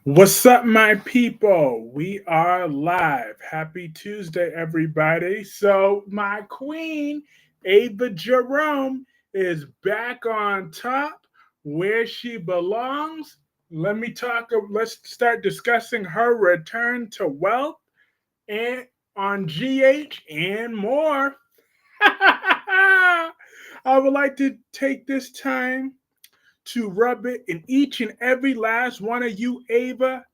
What's up, my people? We are live. Happy Tuesday, everybody. So, my queen, Ava Jerome, is back on top where she belongs. Let's start discussing her return to wealth and on GH and more. I would like to take this time to rub it in each and every last one of you, Ava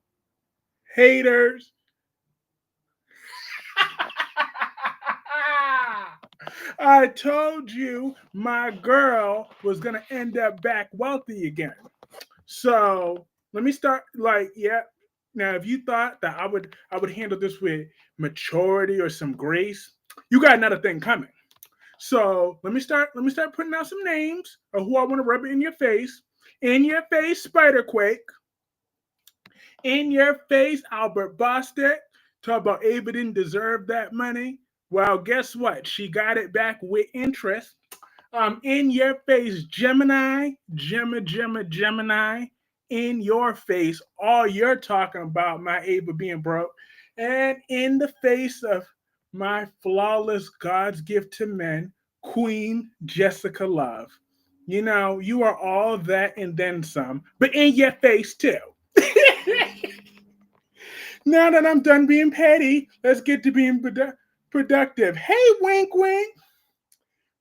haters. I told you my girl was gonna end up back wealthy again. So let me start yeah. Now if you thought that I would handle this with maturity or some grace, you got another thing coming. So let me start putting out some names of who I want to rub it in your face. In your face, Spiderquake. In your face, Albert Bostic. Talk about Ava didn't deserve that money. Well, guess what? She got it back with interest. In your face, Gemini. In your face, all you're talking about, my Ava being broke. And in the face of my flawless God's gift to men, Queen Jessica Love. You know, you are all that and then some, but in your face too. Now that I'm done being petty, let's get to being productive. Hey, wink, wink.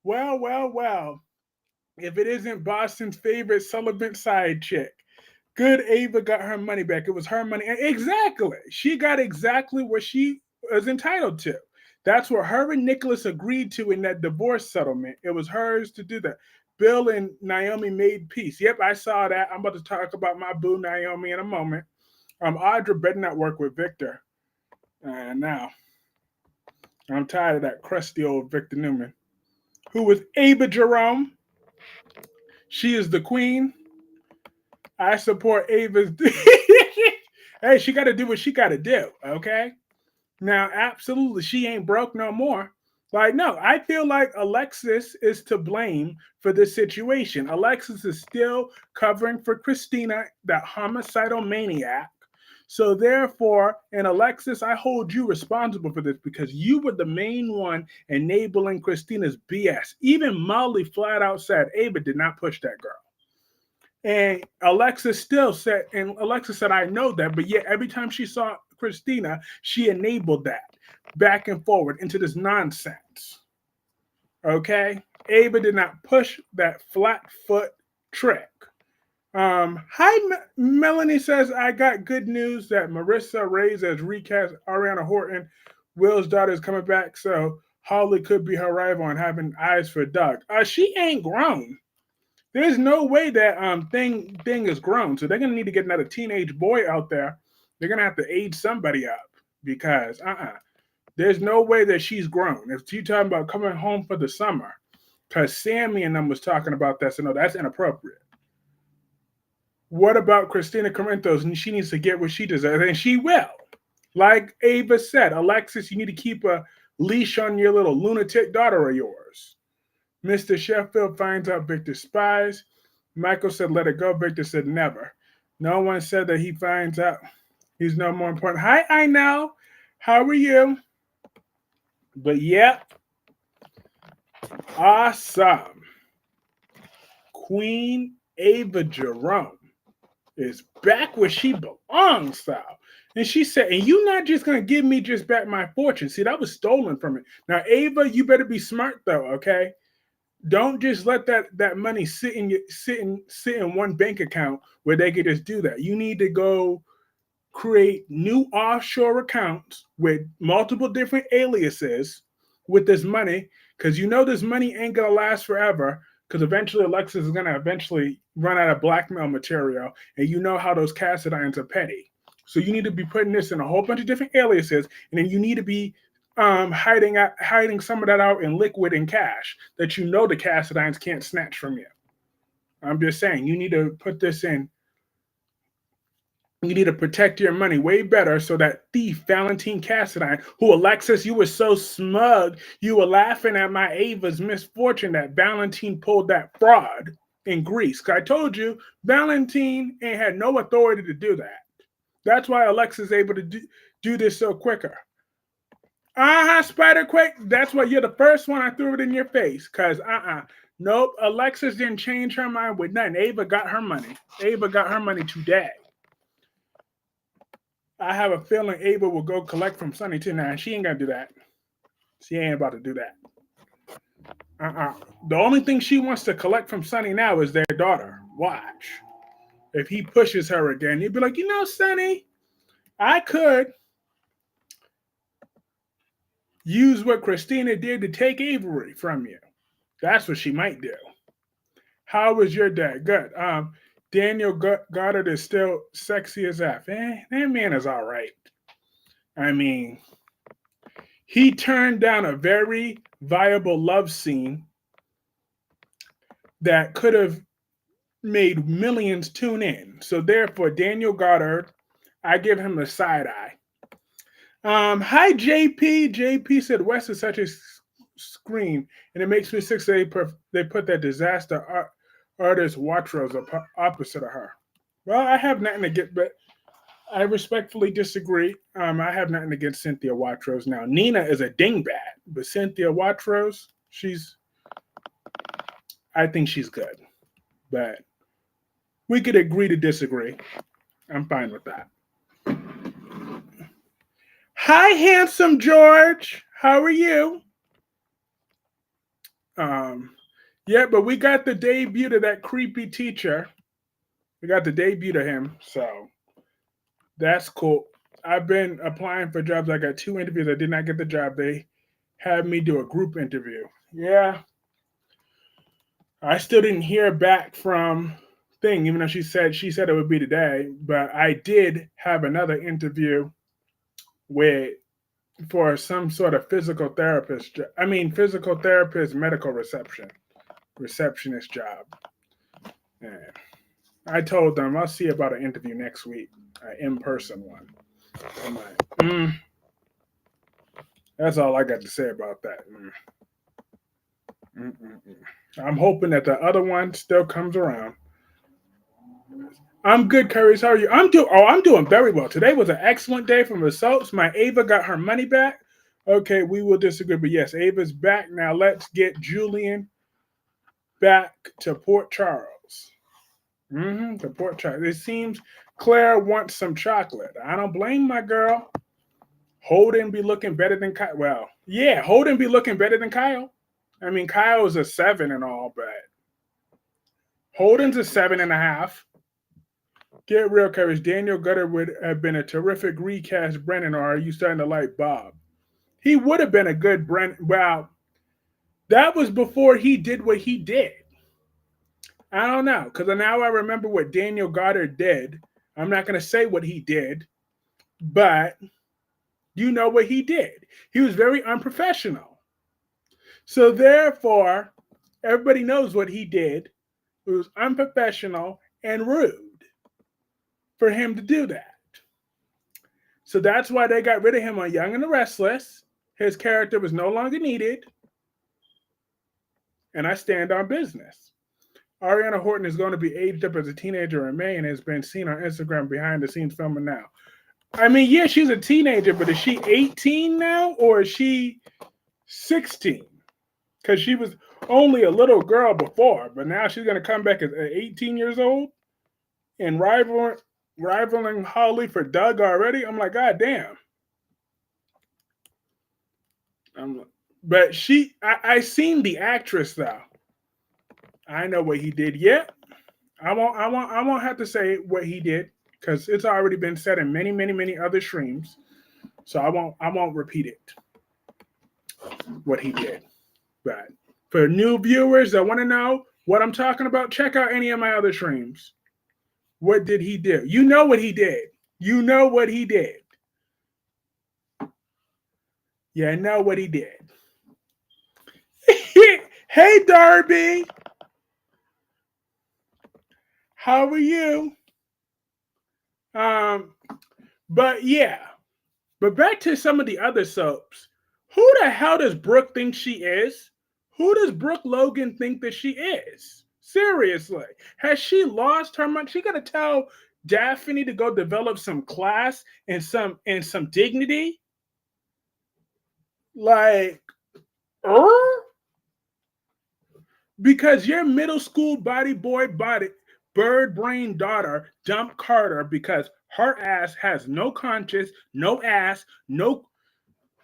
Well. If it isn't Boston's favorite celibate side chick, good Ava got her money back. It was her money. Exactly. She got exactly what she was entitled to. That's what her and Nicholas agreed to in that divorce settlement. It was hers to do that. Bill and Naomi made peace. Yep, I saw that. I'm about to talk about my boo Naomi in a moment. Audra better not work with Victor. Now, I'm tired of that crusty old Victor Newman. Who was Ava Jerome? She is the queen. I support Ava's. Hey, she got to do what she got to do, okay? Now, absolutely, she ain't broke no more. Like, no, I feel like Alexis is to blame for this situation. Alexis is still covering for Christina, that homicidal maniac. So, therefore, and Alexis, I hold you responsible for this because you were the main one enabling Christina's BS. Even Molly flat out said Ava did not push that girl. And Alexis said, I know that, but yet every time she saw Christina, she enabled that back and forward into this nonsense. Okay? Ava did not push that flat foot trick. Melanie says, I got good news that Marissa Reyes has recast Ariana Horton. Will's daughter is coming back, so Holly could be her rival and having eyes for Doug. She ain't grown. There's no way that thing is grown. So they're gonna need to get another teenage boy out there. They're gonna have to age somebody up because there's no way that she's grown. If you talking about coming home for the summer, because Sammy and them was talking about that, so no, that's inappropriate. What about Christina Corinthos? And she needs to get what she deserves, and she will. Like Ava said, Alexis, you need to keep a leash on your little lunatic daughter of yours. Mr. Sheffield finds out Victor spies. Michael said, let it go. Victor said, never. No one said that he finds out he's no more important. Hi, I know. How are you? But yeah, awesome. Queen Ava Jerome is back where she belongs, Sal. And she said, and you not just gonna give me just back my fortune. See, that was stolen from it. Now, Ava, you better be smart though, okay? Don't just let that money sit in one bank account where they could just do that. You need to go create new offshore accounts with multiple different aliases with this money because you know this money ain't gonna last forever because eventually Alexis is gonna eventually run out of blackmail material and you know how those Cassidines are petty. So you need to be putting this in a whole bunch of different aliases and then you need to be hiding some of that out in liquid and cash that you know the Cassidines can't snatch from you. I'm just saying you need to put this in. You need to protect your money way better so that thief Valentine Cassadine, who Alexis, you were so smug, you were laughing at my Ava's misfortune that Valentine pulled that fraud in Greece. I told you Valentine ain't had no authority to do that. That's why Alexa's able to do this so quicker. Spider Quake. That's why you're the first one I threw it in your face. Cause nope. Alexis didn't change her mind with nothing. Ava got her money. Ava got her money today. I have a feeling Ava will go collect from Sunny tonight. She ain't gonna do that. She ain't about to do that. The only thing she wants to collect from Sunny now is their daughter. Watch. If he pushes her again, he'd be like, Sunny, I could use what Christina did to take Avery from you. That's what she might do. How was your day? Good. Daniel Goddard is still sexy as F. That man is all right. I mean, he turned down a very viable love scene that could have made millions tune in. So therefore, Daniel Goddard, I give him the side eye. Hi, JP. JP said West is such a scream, and it makes me sick. They put that disaster artist Watros opposite of her. Well, I have nothing to get, but I respectfully disagree. I have nothing against Cynthia Watros. Now, Nina is a dingbat, but Cynthia Watros, I think she's good. But we could agree to disagree. I'm fine with that. Hi, handsome George. How are you? Yeah, but we got the debut of that creepy teacher. We got the debut of him, so that's cool. I've been applying for jobs. I got 2 interviews. I did not get the job. They had me do a group interview. Yeah. I still didn't hear back from Thing, even though she said it would be today. But I did have another interview for some sort of physical therapist medical receptionist job. And I told them I'll see about an interview next week, an in-person one. I'm like, that's all I got to say about that. I'm hoping that the other one still comes around. I'm good, Kyreese. How are you? I'm doing very well. Today was an excellent day from results. My Ava got her money back. Okay, we will disagree, but yes, Ava's back. Now let's get Julian back to Port Charles. To Port Charles. It seems Claire wants some chocolate. I don't blame my girl. Holden be looking better than Kyle. Well, yeah, Holden be looking better than Kyle. I mean, Kyle's a 7 and all, but Holden's a 7.5. Get real, Kyreese. Daniel Gutter would have been a terrific recast Brennan, or are you starting to like Bob? He would have been a good Brennan. Well, that was before he did what he did. I don't know, because now I remember what Daniel Goddard did. I'm not going to say what he did, but you know what he did. He was very unprofessional. So therefore, everybody knows what he did. It was unprofessional and rude for him to do that. So that's why they got rid of him on Young and the Restless. His character was no longer needed. And I stand on business. Ariana Horton is going to be aged up as a teenager in May and has been seen on Instagram behind the scenes filming now. I mean, yeah, she's a teenager, but is she 18 now or is she 16? Because she was only a little girl before, but now she's going to come back as 18 years old and rivaling Holly for Doug already. I'm like, God damn. But I seen the actress though. I know what he did. Yeah, I won't have to say what he did because it's already been said in many, many, many other streams. So I won't repeat it. What he did. But for new viewers that want to know what I'm talking about, check out any of my other streams. What did he do? You know what he did. You know what he did. Yeah, I know what he did. Hey, Darby. How are you? But yeah. But back to some of the other soaps. Who the hell does Brooke think she is? Who does Brooke Logan think that she is? Seriously. Has she lost her mind? She got to tell Daphne to go develop some class and some dignity? Like, er? Because your middle school body boy body bird brain daughter dumped Carter because her ass has no conscience, no ass, no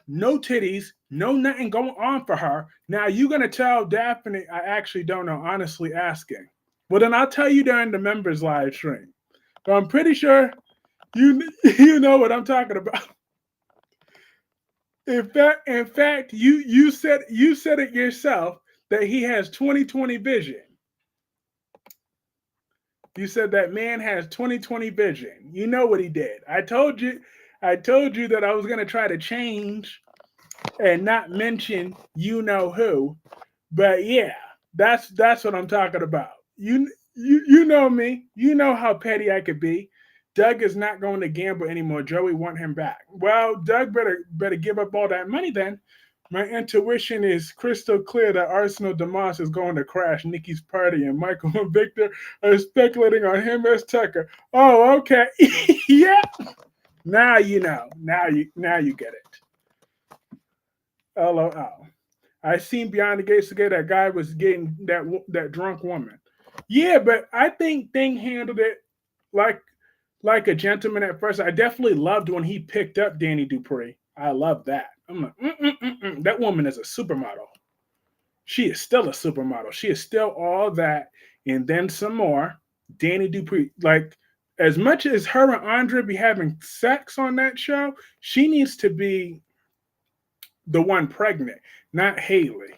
titties, no nothing going on for her. Now you gonna tell Daphne? I actually don't know. Honestly, asking. Well, then I'll tell you during the members live stream. But I'm pretty sure you know what I'm talking about. In fact, you said it yourself that he has 20/20 vision. You said that man has 20/20 vision. You know what he did. I told you that I was gonna try to change and not mention you know who. But yeah, that's what I'm talking about. You know me. You know how petty I could be. Doug is not going to gamble anymore. Joey want him back. Well, Doug better give up all that money then. My intuition is crystal clear that Arsenal Demas is going to crash Nikki's party, and Michael and Victor are speculating on him as Tucker. Oh, okay. Yeah. Now you know. Now you get it. LOL. I seen Beyond the Gates today. That guy was getting that drunk woman. Yeah, but I think Thing handled it like like a gentleman at first. I definitely loved when he picked up Danny Dupree. I love that. I'm like, that woman is a supermodel. She is still a supermodel. She is still all that and then some more. Danny Dupree, like as much as her and Andre be having sex on that show, she needs to be the one pregnant, not Haley.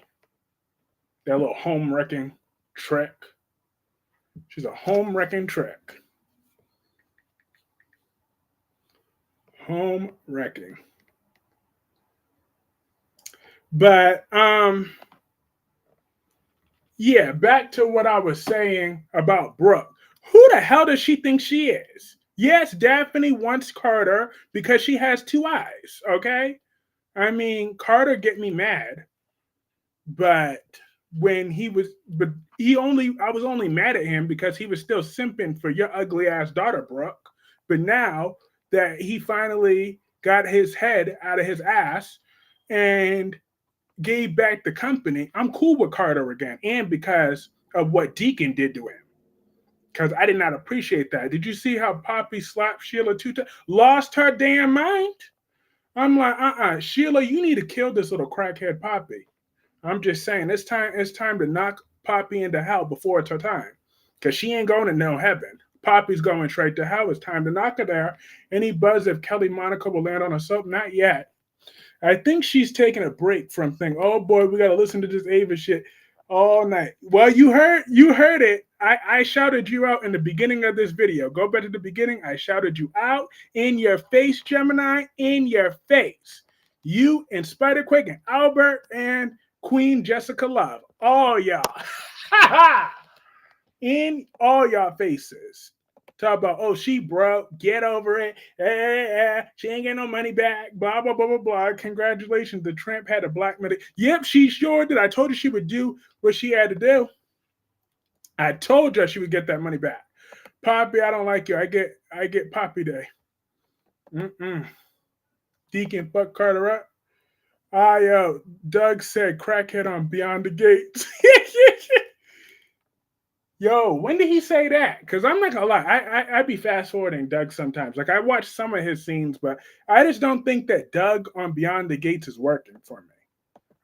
That little home wrecking trick. She's a home wrecking trick. Home wrecking. But yeah, back to what I was saying about Brooke. Who the hell does she think she is? Yes, Daphne wants Carter because she has two eyes, okay? I mean, Carter get me mad, but when he was but he only I was only mad at him because he was still simping for your ugly ass daughter, Brooke. But now that he finally got his head out of his ass and gave back the company, I'm cool with Carter again. And because of what Deacon did to him. Because I did not appreciate that. Did you see how Poppy slapped Sheila 2 times? Lost her damn mind? I'm like, Sheila, you need to kill this little crackhead Poppy. I'm just saying, it's time to knock Poppy into hell before it's her time. Because she ain't going to no heaven. Poppy's going straight to hell. It's time to knock her there. Any buzz if Kelly Monaco will land on a soap? Not yet. I think she's taking a break from thinking, oh boy, we gotta listen to this Ava shit all night. Well, you heard it. I shouted you out in the beginning of this video. Go back to the beginning. I shouted you out in your face, Gemini, in your face. You and Spider Quake and Albert and Queen Jessica Love. All y'all. In all y'all faces. Talk about, oh, she broke, get over it. She ain't getting no money back. Blah, blah, blah, blah, blah. Congratulations. The tramp had a black money. Yep, she sure did. I told her she would do what she had to do. I told her she would get that money back. Poppy, I don't like you. I get Poppy Day. Deacon fuck Carter up. Doug said crackhead on Beyond the Gates. Yo, when did he say that? Because I'm not gonna lie, I be fast forwarding Doug sometimes. Like I watch some of his scenes, but I just don't think that Doug on Beyond the Gates is working for me.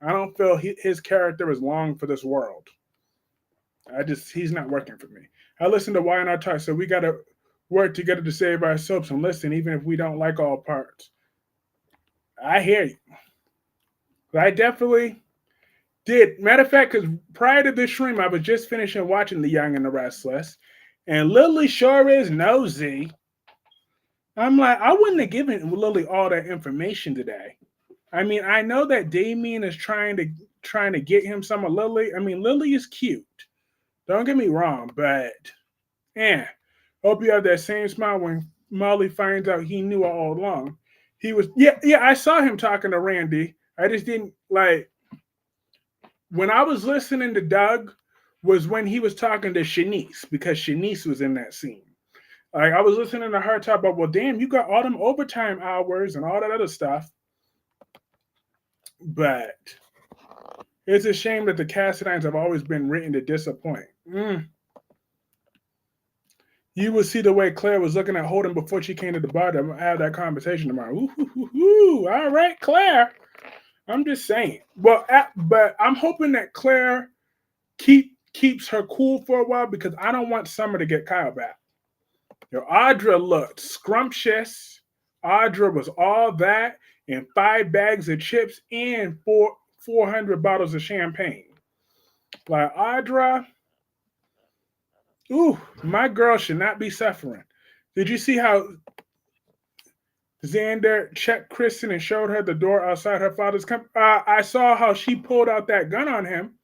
I don't feel his character is long for this world. He's not working for me. I listen to Why Not Talk, so we gotta work together to save our soaps and listen, even if we don't like all parts. I hear you. But I definitely did. Matter of fact, because prior to this stream, I was just finishing watching The Young and the Restless, and Lily sure is nosy. I'm like, I wouldn't have given Lily all that information today. I mean, I know that Damien is trying to get him some of Lily. I mean, Lily is cute. Don't get me wrong, but hope you have that same smile when Molly finds out he knew all along. He was I saw him talking to Randy. I just didn't like. When I was listening to Doug was when he was talking to Shanice because Shanice was in that scene. Like I was listening to her talk about, well, damn, you got all them overtime hours and all that other stuff. But it's a shame that the Cassadines have always been written to disappoint. You will see the way Claire was looking at Holden before she came to the bar to have that conversation tomorrow. Ooh. All right, Claire. I'm just saying. Well, but I'm hoping that Claire keeps her cool for a while because I don't want Summer to get Kyle back. Audra looked scrumptious. Audra was all that and 5 bags of chips and 400 bottles of champagne. Like Audra, ooh, my girl should not be suffering. Did you see how Xander checked Kristen and showed her the door outside her father's company? I saw how she pulled out that gun on him.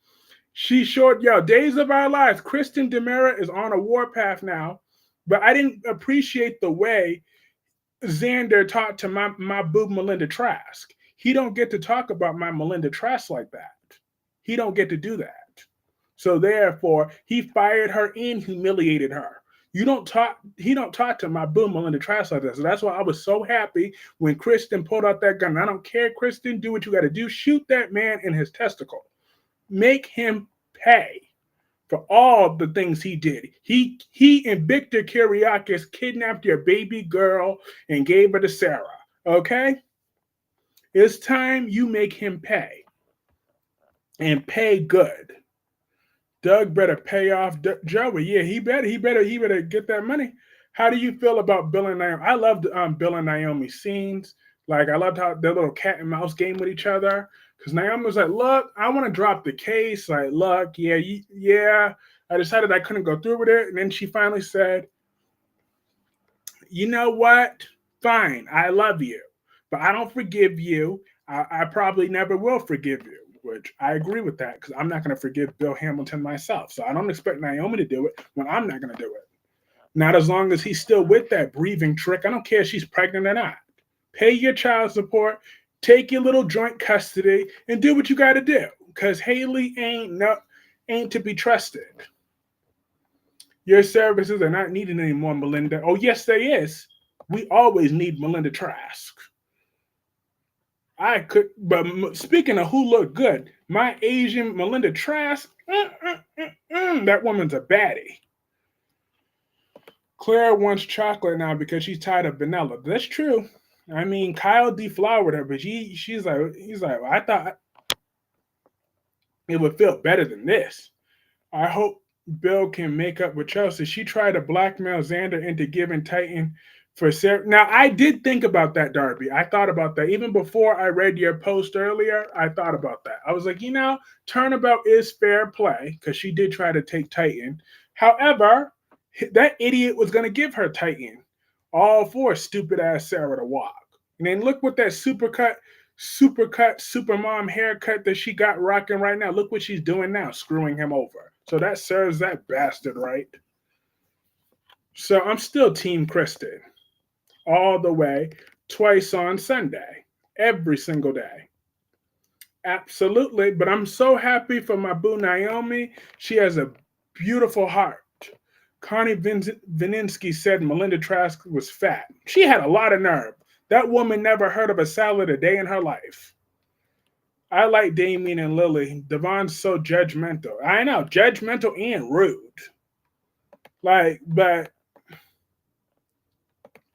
She showed, Days of Our Lives. Kristen DeMera is on a warpath now. But I didn't appreciate the way Xander talked to my boo Melinda Trask. He don't get to talk about my Melinda Trask like that. He don't get to do that. So therefore, he fired her and humiliated her. He don't talk to my boo Melinda Trask like that. So that's why I was so happy when Kristen pulled out that gun. I don't care, Kristen, do what you got to do. Shoot that man in his testicle. Make him pay for all the things he did. He and Victor Kyriakis kidnapped your baby girl and gave her to Sarah. Okay? It's time you make him pay. And pay good. Doug better pay off Joey. Yeah, he better get that money. How do you feel about Bill and Naomi? I loved Bill and Naomi's scenes. Like I loved how their little cat and mouse game with each other. Because Naomi was like, look, I want to drop the case. Like, look, yeah. I decided I couldn't go through with it. And then she finally said, you know what? Fine, I love you. But I don't forgive you. I probably never will forgive you. Which I agree with that because I'm not going to forgive Bill Hamilton myself. So I don't expect Naomi to do it when I'm not going to do it. Not as long as he's still with that breathing trick. I don't care if she's pregnant or not. Pay your child support. Take your little joint custody and do what you got to do because Haley ain't to be trusted. Your services are not needed anymore, Melinda. Oh, yes, they is. We always need Melinda Trask. But speaking of who looked good, my Asian Melinda Trask, that woman's a baddie. Claire wants chocolate now because she's tired of vanilla. That's true. I mean, Kyle deflowered her, but he's like, I thought it would feel better than this. I hope Bill can make up with Chelsea. She tried to blackmail Xander into giving Titan for Sarah. Now, I did think about that, Darby. I thought about that. Even before I read your post earlier, I thought about that. I was like, turnabout is fair play because she did try to take Titan. However, that idiot was going to give her Titan all for stupid-ass Sarah to walk. And then look what that super mom haircut that she got rocking right now. Look what she's doing now, screwing him over. So that serves that bastard right. So I'm still Team Kristen. All the way, twice on Sunday. Every single day. Absolutely. But I'm so happy for my boo Naomi. She has a beautiful heart. Connie Vininsky said Melinda Trask was fat. She had a lot of nerve. That woman never heard of a salad a day in her life. I like Damien and Lily. Devon's so judgmental. I know, judgmental and rude. But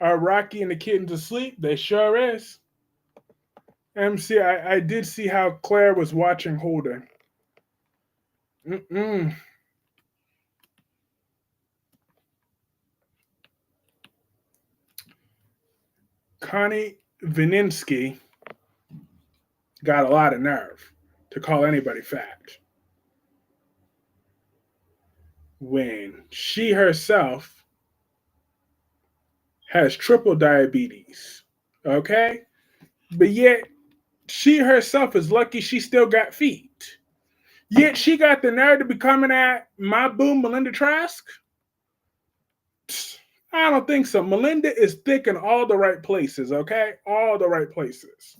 are Rocky and the kittens asleep? They sure is. MC, I did see how Claire was watching Holden. Connie Vininsky got a lot of nerve to call anybody fat when she herself has triple diabetes. Okay? But yet, she herself is lucky she still got feet. Yet she got the nerve to be coming at my boo Melinda Trask. I don't think so. Melinda is thick in all the right places, okay? All the right places.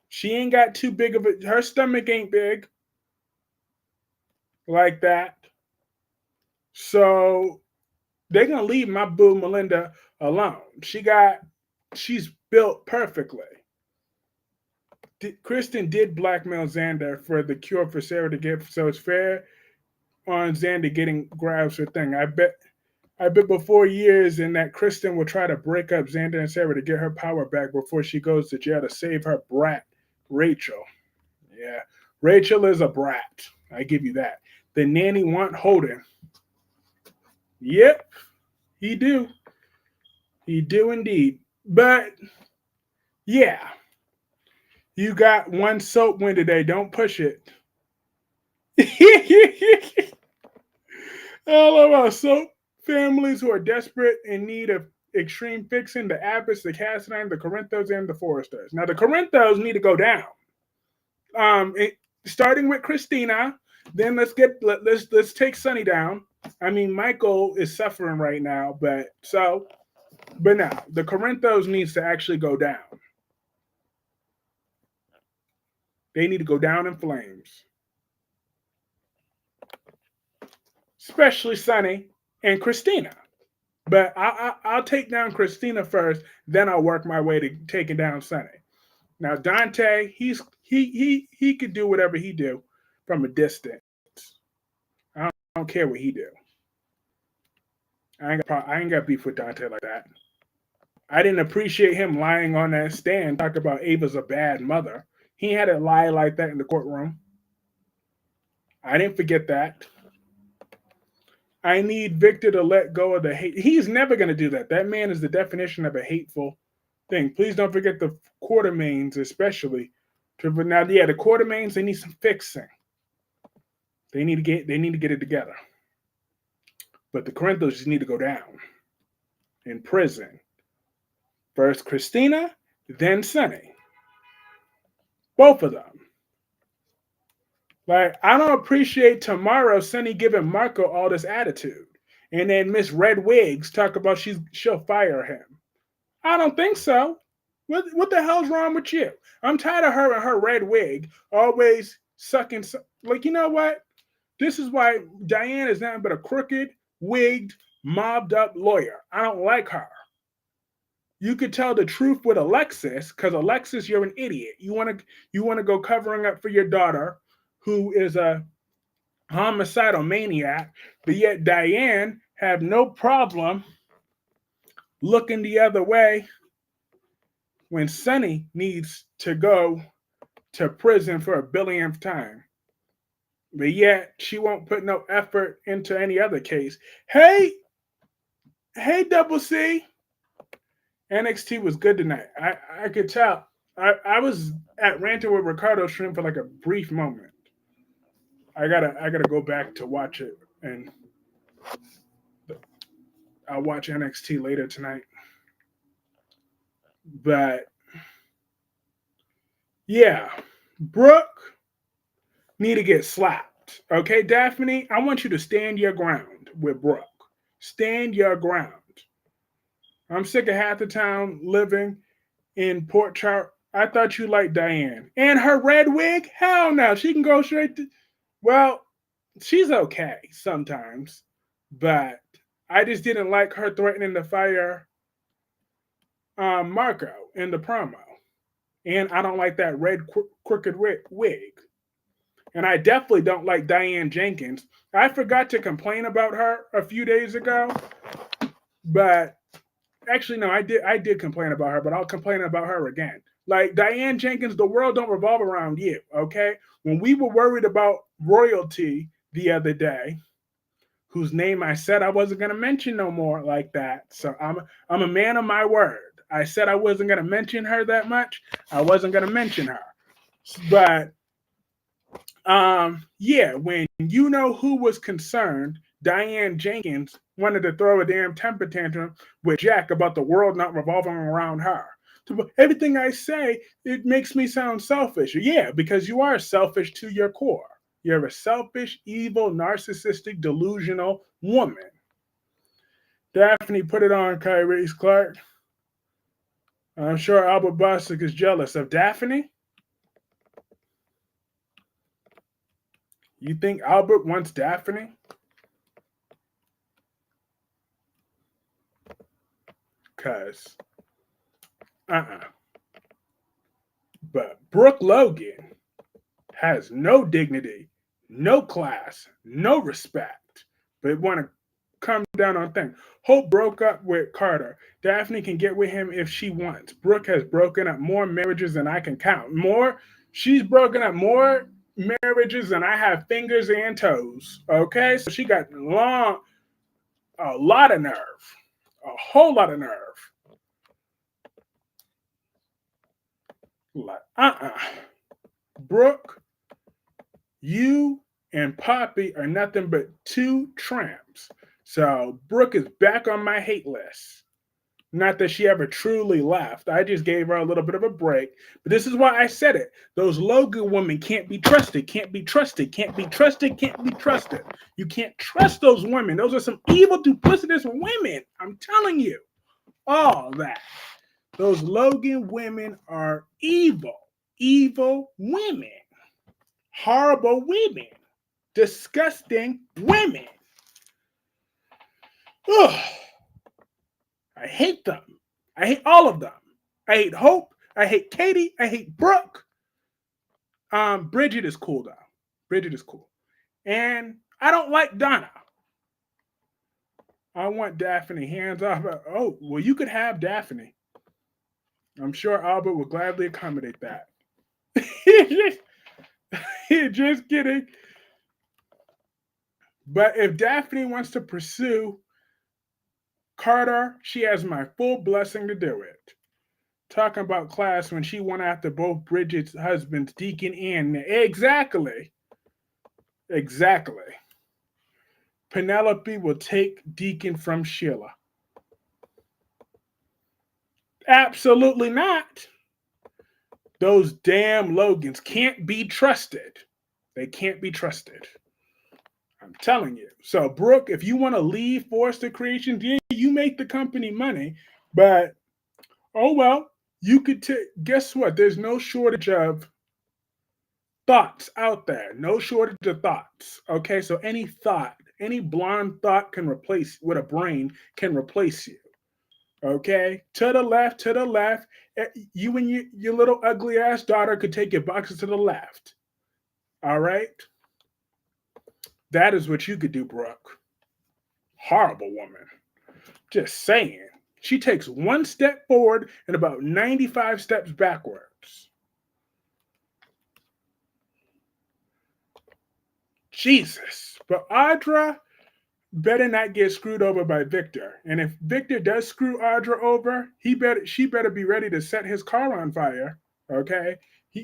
She ain't got too big of a... Her stomach ain't big like that. So They're gonna leave my boo Melinda alone. She's built perfectly. Kristen did blackmail Xander for the cure for Sarah to get, so it's fair on Xander getting grabs her thing. I bet before years in that Kristen will try to break up Xander and Sarah to get her power back before she goes to jail to save her brat, Rachel. Yeah, Rachel is a brat. I give you that. The nanny want Holden. Yep, he do. He do indeed. But yeah, you got one soap win today. Don't push it. All of our soap families who are desperate in need of extreme fixing, the Abbotts, the Cassadine, the Corinthos, and the Foresters. Now, the Corinthos need to go down. Starting with Christina, then let's take Sunny down. I mean, Michael is suffering right now, but now the Corinthos needs to actually go down. They need to go down in flames, especially Sunny and Christina. But I'll take down Christina first, then I'll work my way to taking down Sunny. Now Dante, he could do whatever he do from a distance. I don't care what he do. I ain't got beef with Dante like that. I didn't appreciate him lying on that stand, talk about Ava's a bad mother. He had to lie like that in the courtroom. I didn't forget that. I need Victor to let go of the hate. He's never going to do that. That man is the definition of a hateful thing. Please don't forget the Quartermains, especially. Now, yeah, the Quartermains, they need some fixing. They need to get it together. But the Corinthos just need to go down in prison. First Christina, then Sunny. Both of them. Like, I don't appreciate tomorrow Sunny giving Marco all this attitude. And then Miss Red Wigs talk about she'll fire him. I don't think so. What the hell's wrong with you? I'm tired of her and her red wig always sucking. Like, you know what? This is why Diane is nothing but a crooked, wigged, mobbed up lawyer. I don't like her. You could tell the truth with Alexis, because Alexis, you're an idiot. You want to go covering up for your daughter, who is a homicidal maniac, but yet Diane have no problem looking the other way when Sunny needs to go to prison for a billionth time. But yet she won't put no effort into any other case. Hey, Double C. NXT was good tonight. I could tell. I was at Ranting with Ricardo stream for like a brief moment. I gotta go back to watch it, and I'll watch NXT later tonight. But yeah, Brooke need to get slapped. Okay, Daphne, I want you to stand your ground with Brooke. Stand your ground. I'm sick of half the town living in Port Charles. I thought you liked Diane. And her red wig? Hell no. She can go straight to. Well, she's okay sometimes. But I just didn't like her threatening to fire Marco in the promo. And I don't like that red crooked wig. And I definitely don't like Diane Jenkins. I forgot to complain about her a few days ago. But actually, no, I did complain about her, but I'll complain about her again. Like, Diane Jenkins, the world don't revolve around you, okay? When we were worried about royalty the other day, whose name I said I wasn't going to mention no more like that. So I'm a man of my word. I said I wasn't going to mention her that much. I wasn't going to mention her. But yeah, when you know who was concerned, Diane Jenkins wanted to throw a damn temper tantrum with Jack about the world not revolving around her. Everything I say, it makes me sound selfish. Yeah, because you are selfish to your core. You're a selfish, evil, narcissistic, delusional woman. Daphne, put it on, Kyreese, Clarke. I'm sure Albert Bostic is jealous of Daphne. You think Albert wants Daphne? Because, But Brooke Logan has no dignity, no class, no respect, but want to come down on things. Hope broke up with Carter. Daphne can get with him if she wants. Brooke has broken up more marriages than I can count. She's broken up more marriages than I have fingers and toes. Okay, so she got a lot of nerve, a whole lot of nerve. Like, Brooke, you and Poppy are nothing but two tramps. So Brooke is back on my hate list. Not that she ever truly left. I just gave her a little bit of a break. But this is why I said it. Those Logan women can't be trusted, can't be trusted, can't be trusted, can't be trusted. You can't trust those women. Those are some evil, duplicitous women. I'm telling you. All that. Those Logan women are evil, evil women. Horrible women. Disgusting women. Ugh. I hate them. I hate all of them. I hate Hope. I hate Katie. I hate Brooke. Bridget is cool though. Bridget is cool. And I don't like Donna. I want Daphne hands off. Oh, well, you could have Daphne. I'm sure Albert will gladly accommodate that. Just kidding. But if Daphne wants to pursue Carter, she has my full blessing to do it. Talking about class when she went after both Bridget's husbands, Deacon and exactly. Penelope will take Deacon from Sheila. Absolutely not. Those damn Logans can't be trusted. They can't be trusted. I'm telling you. So, Brooke, if you want to leave Forrester Creations, yeah, you make the company money, but oh well, you could guess what? There's no shortage of thoughts out there. No shortage of thoughts. Okay, so any thought, any blonde thought can replace with a brain can replace you. Okay, to the left. You and your little ugly ass daughter could take your boxes to the left. All right, that is what you could do, Brooke. Horrible woman. Just saying. She takes one step forward and about 95 steps backwards. Jesus. But Audra better not get screwed over by Victor. And if Victor does screw Audra over, she better be ready to set his car on fire. Okay?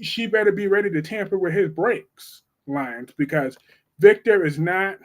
She better be ready to tamper with his brakes lines because Victor is not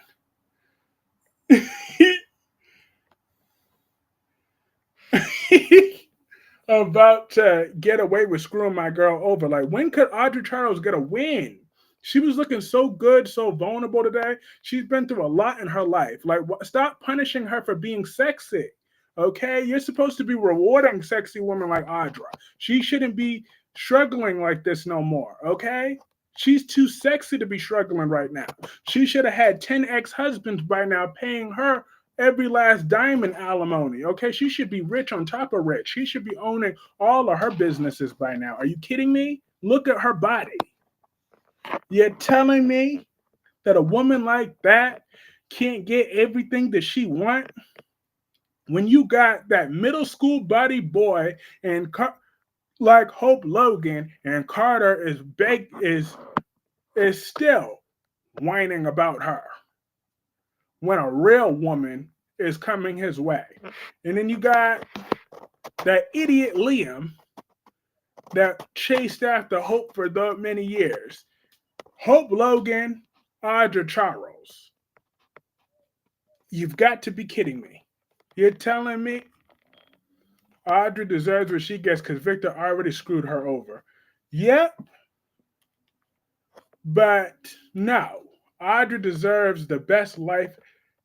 about to get away with screwing my girl over. Like, when could Audra Charles get a win? She was looking so good, so vulnerable today. She's been through a lot in her life. Like, stop punishing her for being sexy. Okay? You're supposed to be rewarding sexy women like Audra. She shouldn't be struggling like this no more. Okay? She's too sexy to be struggling right now. She should have had 10 ex-husbands by now paying her every last dime in alimony. Okay, she should be rich on top of rich. She should be owning all of her businesses by now. Are you kidding me? Look at her body. You're telling me that a woman like that can't get everything that she wants? When you got that middle school body boy and like Hope Logan and Carter is still whining about her when a real woman is coming his way. And then you got that idiot Liam that chased after Hope for the many years. Hope Logan, Audra Charles. You've got to be kidding me. You're telling me Audra deserves what she gets because Victor already screwed her over. Yep. But no. Audra deserves the best life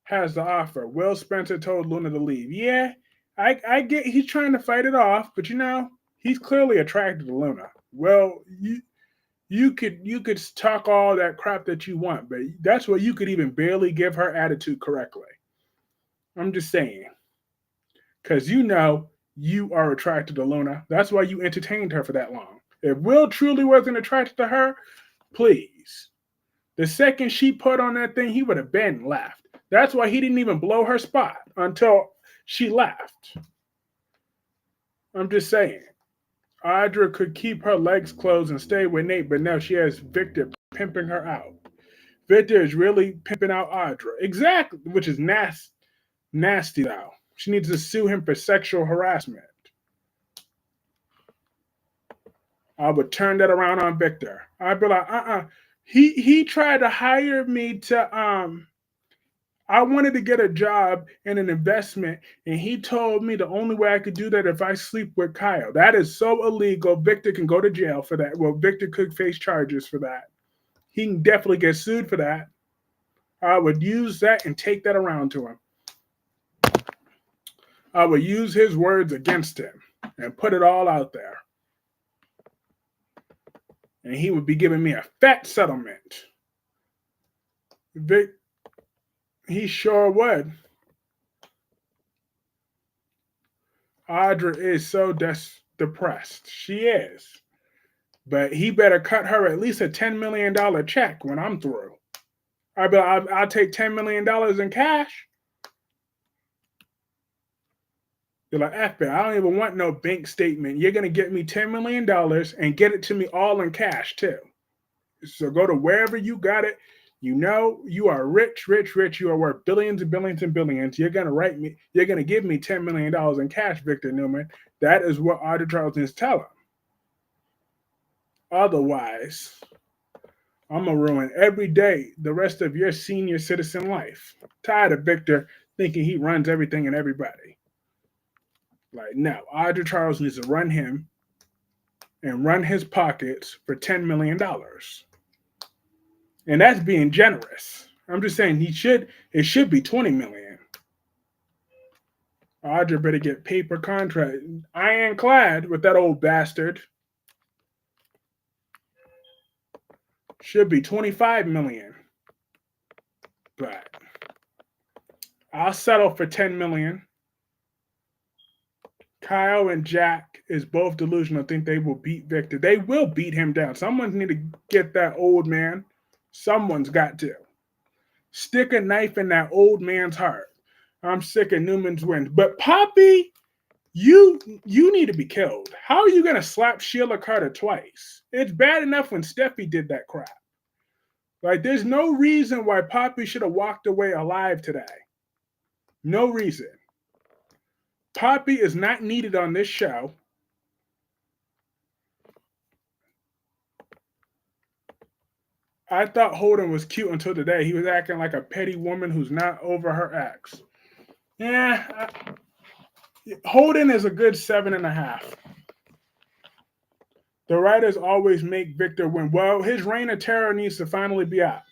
has to offer. Will Spencer told Luna to leave. Yeah, I get he's trying to fight it off, but he's clearly attracted to Luna. Well, you could talk all that crap that you want, but that's where you could even barely give her attitude correctly. I'm just saying. Because you are attracted to Luna. That's why you entertained her for that long. If Will truly wasn't attracted to her, please. The second she put on that thing, he would have been left. That's why he didn't even blow her spot until she left. I'm just saying. Audra could keep her legs closed and stay with Nate, but now she has Victor pimping her out. Victor is really pimping out Audra. Exactly, which is nasty though. She needs to sue him for sexual harassment. I would turn that around on Victor. I'd be like, He tried to hire me to I wanted to get a job in an investment, and he told me the only way I could do that if I sleep with Kyle. That is so illegal. Victor can go to jail for that. Well, Victor could face charges for that. He can definitely get sued for that. I would use that and take that around to him. I would use his words against him and put it all out there. And he would be giving me a fat settlement. He sure would. Audra is so depressed. She is. But he better cut her at least a $10 million check when I'm through. I'll take $10 million in cash. You're like, F it, I don't even want no bank statement. You're going to get me $10 million and get it to me all in cash, too. So go to wherever you got it. You know you are rich, rich, rich. You are worth billions and billions and billions. You're going to give me $10 million in cash, Victor Newman. That is what Audra Charlton is telling. Otherwise, I'm going to ruin every day the rest of your senior citizen life. Tired of Victor thinking he runs everything and everybody. Like, no, Audra Charles needs to run him and run his pockets for $10 million. And that's being generous. I'm just saying it should be $20 million. Audra better get paper contract. Ironclad with that old bastard. Should be $25 million. But I'll settle for $10 million. Kyle and Jack is both delusional. Think they will beat Victor. They will beat him down. Someone need to get that old man. Someone's got to. Stick a knife in that old man's heart. I'm sick of Newman's wins. But Poppy, you need to be killed. How are you going to slap Sheila Carter twice? It's bad enough when Steffi did that crap. Like, there's no reason why Poppy should have walked away alive today. No reason. Poppy is not needed on this show. I thought Holden was cute until today. He was acting like a petty woman who's not over her ex. Yeah, Holden is a good 7.5. The writers always make Victor win. Well, his reign of terror needs to finally be out.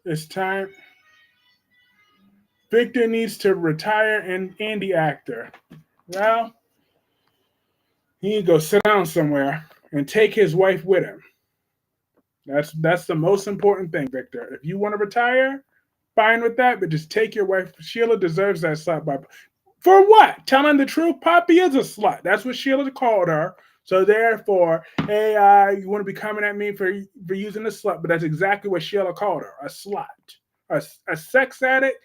It's time. Victor needs to retire and Andy actor. Well, he needs to go sit down somewhere and take his wife with him. That's the most important thing, Victor. If you want to retire, fine with that, but just take your wife. Sheila deserves that slut. For what? Telling the truth? Poppy is a slut. That's what Sheila called her. So therefore, hey, you want to be coming at me for using the slut, but that's exactly what Sheila called her, a slut. A sex addict,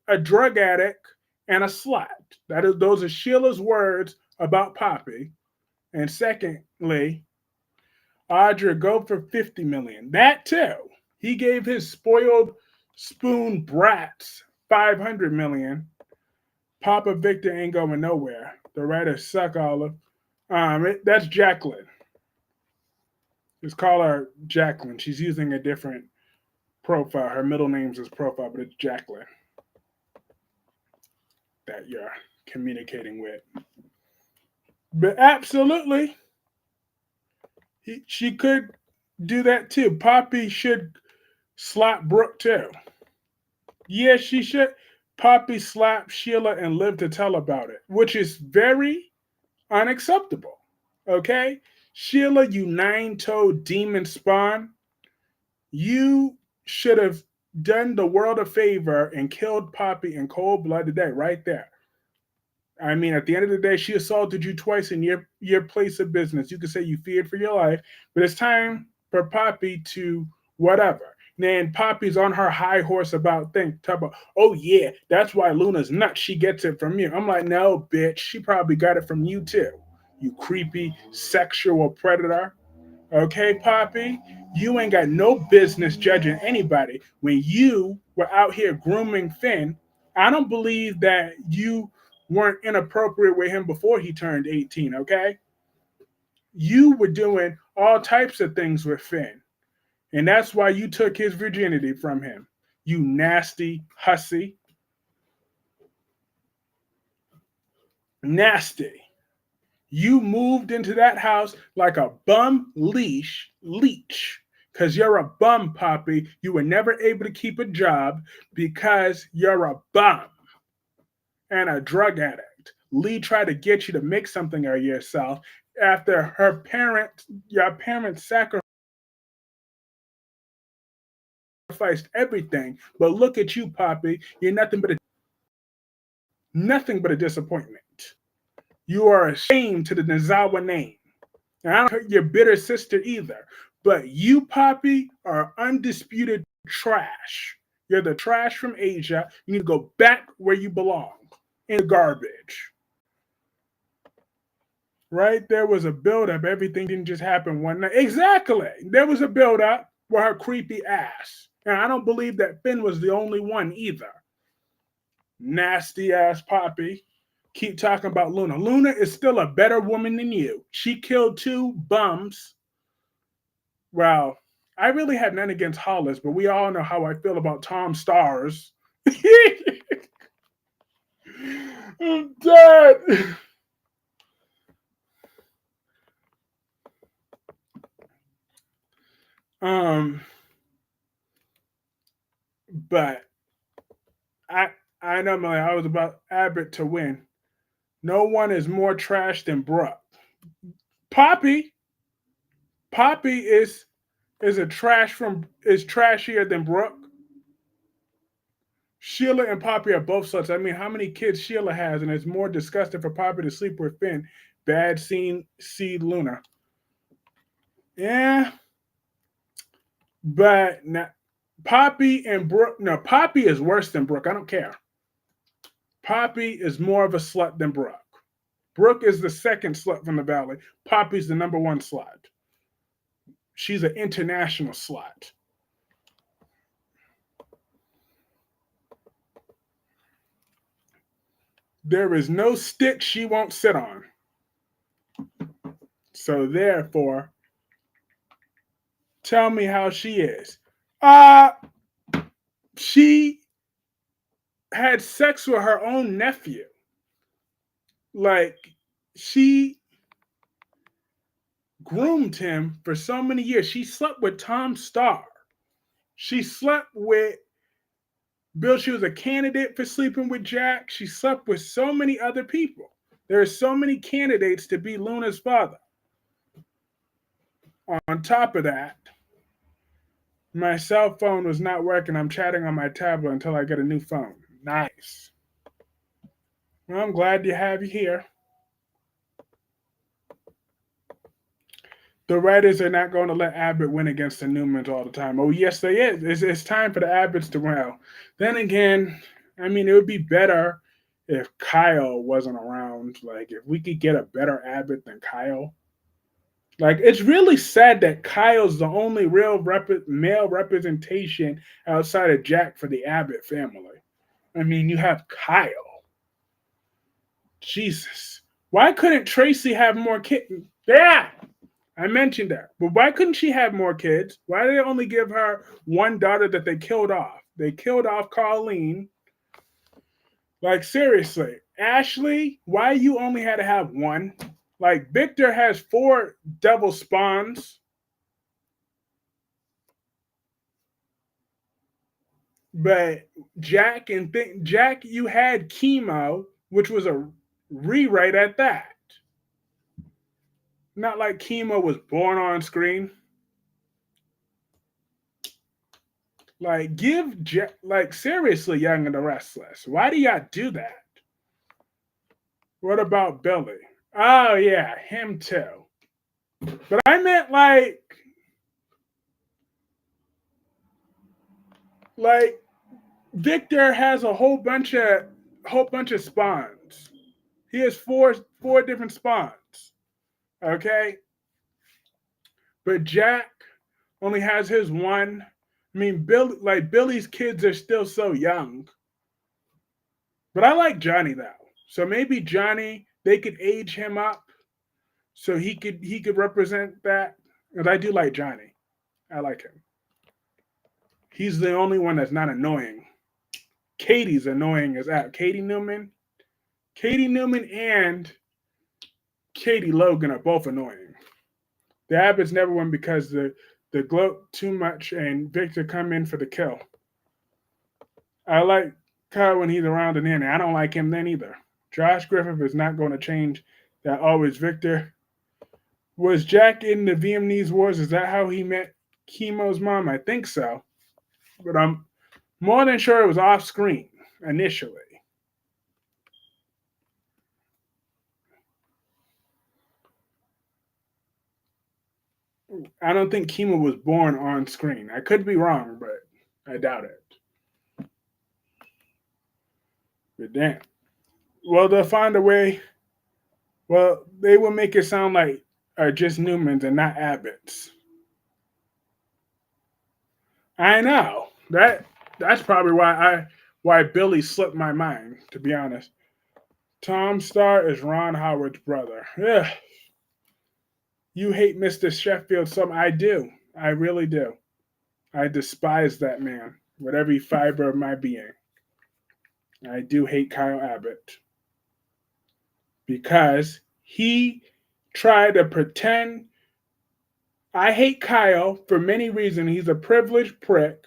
a drug addict, and a slut. Those are Sheila's words about Poppy. And secondly, Audra, go for $50 million. That too. He gave his spoiled spoon brats $500 million. Papa Victor ain't going nowhere. The writers suck, Olive. That's Jacqueline. Just call her Jacqueline. She's using a different profile. Her middle name's his profile, but it's Jacqueline that you're communicating with. But absolutely, she could do that too. Poppy should slap Brooke too. Yes, she should. Poppy slap Sheila and live to tell about it, which is very unacceptable. Okay? Sheila, you 9-toed demon spawn. You should have done the world a favor and killed Poppy in cold blood today, right there. I mean, at the end of the day, she assaulted you twice in your place of business. You could say you feared for your life, but it's time for Poppy to whatever. Then Poppy's on her high horse about things. Talk about, oh yeah, that's why Luna's nuts. She gets it from you. I'm like, no, bitch. She probably got it from you too. You creepy sexual predator. Okay, Poppy, you ain't got no business judging anybody when you were out here grooming Finn. I don't believe that you weren't inappropriate with him before he turned 18, okay? You were doing all types of things with Finn, and that's why you took his virginity from him. You nasty hussy. Nasty. You moved into that house like a bum leech. Because you're a bum, Poppy. You were never able to keep a job because you're a bum and a drug addict. Lee tried to get you to make something of yourself after your parents sacrificed everything. But look at you, Poppy. You're nothing but a disappointment. You are a shame to the Nazawa name. And I don't hurt your bitter sister either. But you, Poppy, are undisputed trash. You're the trash from Asia. You need to go back where you belong, in the garbage. Right? There was a buildup. Everything didn't just happen one night. Exactly. There was a buildup with her creepy ass. And I don't believe that Finn was the only one either. Nasty ass Poppy. Keep talking about Luna. Luna is still a better woman than you. She killed two bums. Well, I really had none against Hollis, but we all know how I feel about Tom Stars. I'm dead. Um, but I I know I was about Abbott to win. No one is more trash than Brooke. Poppy, Poppy is a trash from is trashier than Brooke. Sheila and Poppy are both sluts. I mean, how many kids Sheila has, and it's more disgusting for Poppy to sleep with Finn. Bad scene, seed Luna. Yeah, but now, Poppy and Brooke. No, Poppy is worse than Brooke. I don't care. Poppy is more of a slut than Brooke. Brooke is the second slut from the valley. Poppy's the number one slut. She's an international slut. There is no stick she won't sit on. So therefore, tell me how she is. Uh, she had sex with her own nephew. Like, she groomed him for so many years. She slept with Tom Starr. She slept with Bill. She was a candidate for sleeping with Jack. She slept with so many other people. There are so many candidates to be Luna's father. On top of that, my cell phone was not working. I'm chatting on my tablet until I get a new phone. Nice. Well, I'm glad to have you here. The writers are not going to let Abbott win against the Newmans all the time. Oh, yes, they is. It's time for the Abbotts to win. Then again, I mean, it would be better if Kyle wasn't around. Like, if we could get a better Abbott than Kyle. Like, it's really sad that Kyle's the only real male representation outside of Jack for the Abbott family. I mean, you have Kyle. Jesus. Why couldn't Tracy have more kids? Yeah, I mentioned that. But why couldn't she have more kids? Why did they only give her one daughter that they killed off? They killed off Colleen. Like, seriously. Ashley, why you only had to have one? Like, Victor has 4 devil spawns. But Jack, you had chemo, which was a rewrite at that. Not like chemo was born on screen. Like, like, seriously, Young and the Restless. Why do y'all do that? What about Billy? Oh yeah, him too. But I meant like Victor has a whole bunch of spawns. He has four different spawns. Okay, but Jack only has his one. I mean, Billy's kids are still so young. But I like Johnny though. So maybe Johnny, they could age him up so he could represent that. Because I do like Johnny. I like him. He's the only one that's not annoying. Katie's annoying as that. Katie Newman and Katie Logan are both annoying. The Abbots never win because the gloat too much and Victor come in for the kill. I like Kyle when he's around and in. I don't like him then either. Josh Griffith is not going to change that always Victor. Was Jack in the Vietnamese Wars? Is that how he met Chemo's mom? I think so. But I'm more than sure it was off screen initially. I don't think Chemo was born on screen. I could be wrong, but I doubt it. But damn. Well, they'll find a way. Well, they will make it sound like just Newmans and not Abbott's. I know that's probably why Billy slipped my mind. To be honest, Tom Starr is Ron Howard's brother. Yeah, you hate Mr. Sheffield. Some I do. I really do. I despise that man with every fiber of my being. I do hate Kyle Abbott because he tried to pretend. I hate Kyle for many reasons. He's a privileged prick,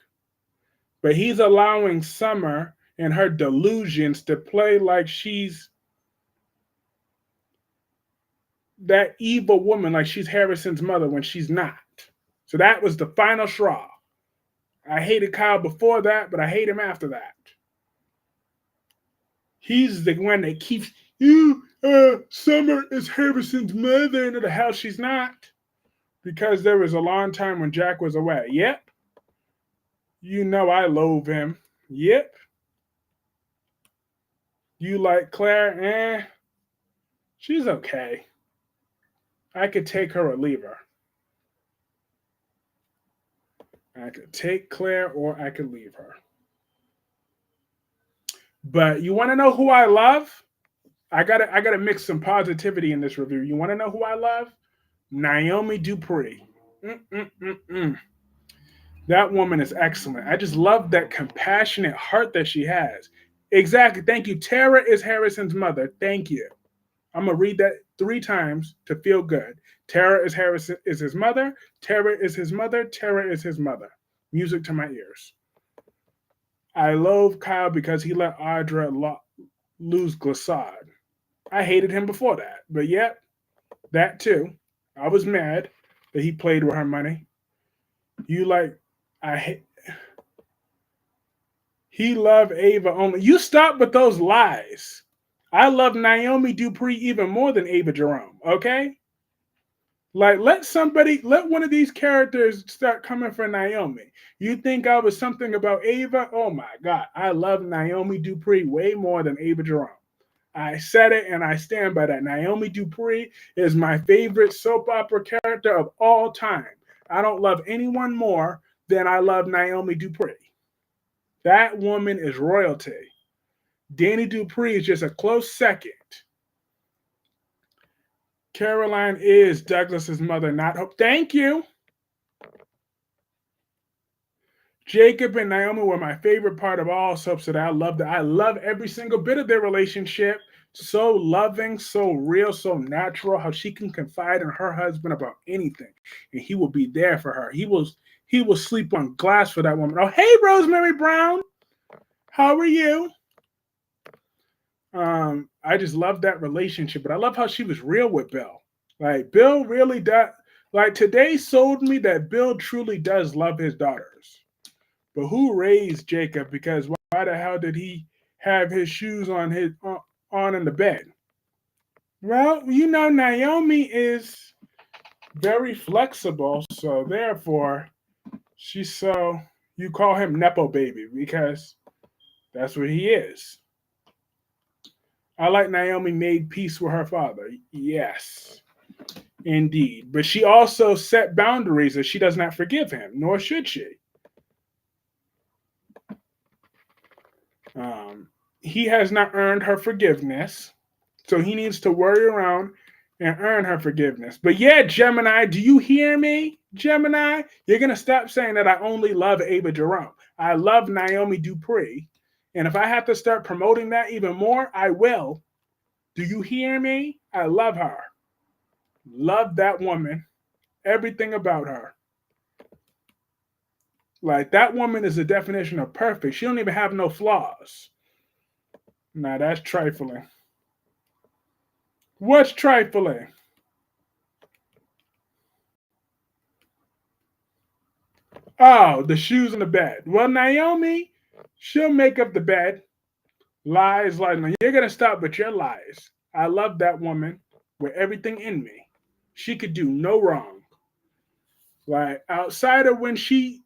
but he's allowing Summer and her delusions to play like she's that evil woman, like she's Harrison's mother when she's not. So that was the final straw. I hated Kyle before that, but I hate him after that. He's the one that keeps Summer is Harrison's mother, and the hell she's not. Because there was a long time when Jack was away. Yep. You know I loathe him. Yep. You like Claire? She's okay. I could take her or leave her. I could take Claire or I could leave her. But you want to know who I love? I gotta mix some positivity in this review. You want to know who I love? Naomi Dupree. Mm-mm-mm-mm. That woman is excellent. I just love that compassionate heart that she has. Exactly. Thank you. Tara is Harrison's mother. Thank you. I'm gonna read that 3 times to feel good. Tara is Harrison is his mother. Tara is his mother. Tara is his mother. Music to my ears. I loathe Kyle because he let Audra lose Glissade. I hated him before that, but yep, that too. I was mad that he played with her money. You like, I hate. He loved Ava only. You stop with those lies. I love Naomi Dupree even more than Ava Jerome. Okay, like let one of these characters start coming for Naomi. You think I was something about Ava? Oh my God, I love Naomi Dupree way more than Ava Jerome. I said it and I stand by that. Naomi Dupree is my favorite soap opera character of all time. I don't love anyone more than I love Naomi Dupree. That woman is royalty. Danny Dupree is just a close second. Caroline is Douglas's mother, not Hope. Thank you. Jacob and Naomi were my favorite part of all soaps that I loved. I love every single bit of their relationship. So loving, so real, so natural. How she can confide in her husband about anything, and he will be there for her. He will sleep on glass for that woman. Oh, hey, Rosemary Brown, how are you? I just love that relationship, but I love how she was real with Bill. Like Bill really does. Like today sold me that Bill truly does love his daughters. But who raised Jacob? Because why the hell did he have his shoes on in the bed? Well, Naomi is very flexible, so therefore she's so you call him Nepo baby because that's what he is. I like Naomi made peace with her father. Yes, indeed. But she also set boundaries that she does not forgive him, nor should she. Um, he has not earned her forgiveness, so he needs to worry around and earn her forgiveness. But yeah, Gemini, do you hear me? Gemini, you're going to stop saying that I only love Ava Jerome. I love Naomi Dupree. And if I have to start promoting that even more, I will. Do you hear me? I love her. Love that woman. Everything about her. Like that woman is the definition of perfect. She don't even have no flaws. Now that's trifling. What's trifling? Oh, the shoes on the bed. Well, Naomi, she'll make up the bed. Lies, lies. Now you're gonna stop with your lies. I love that woman with everything in me. She could do no wrong. Like outside of when she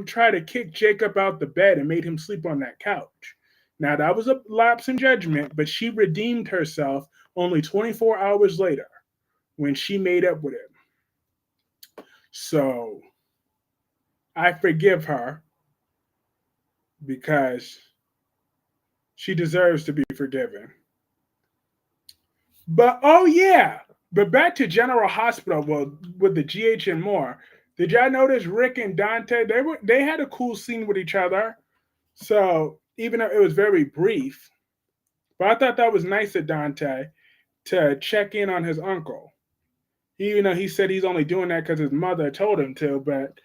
tried to kick Jacob out the bed and made him sleep on that couch. Now that was a lapse in judgment, but she redeemed herself only 24 hours later when she made up with him. So I forgive her because she deserves to be forgiven. But oh yeah, but back to General Hospital. Well, with the GH and more. Did y'all notice Rick and Dante? They had a cool scene with each other. So even though it was very brief, but I thought that was nice of Dante to check in on his uncle. Even though he said he's only doing that because his mother told him to, but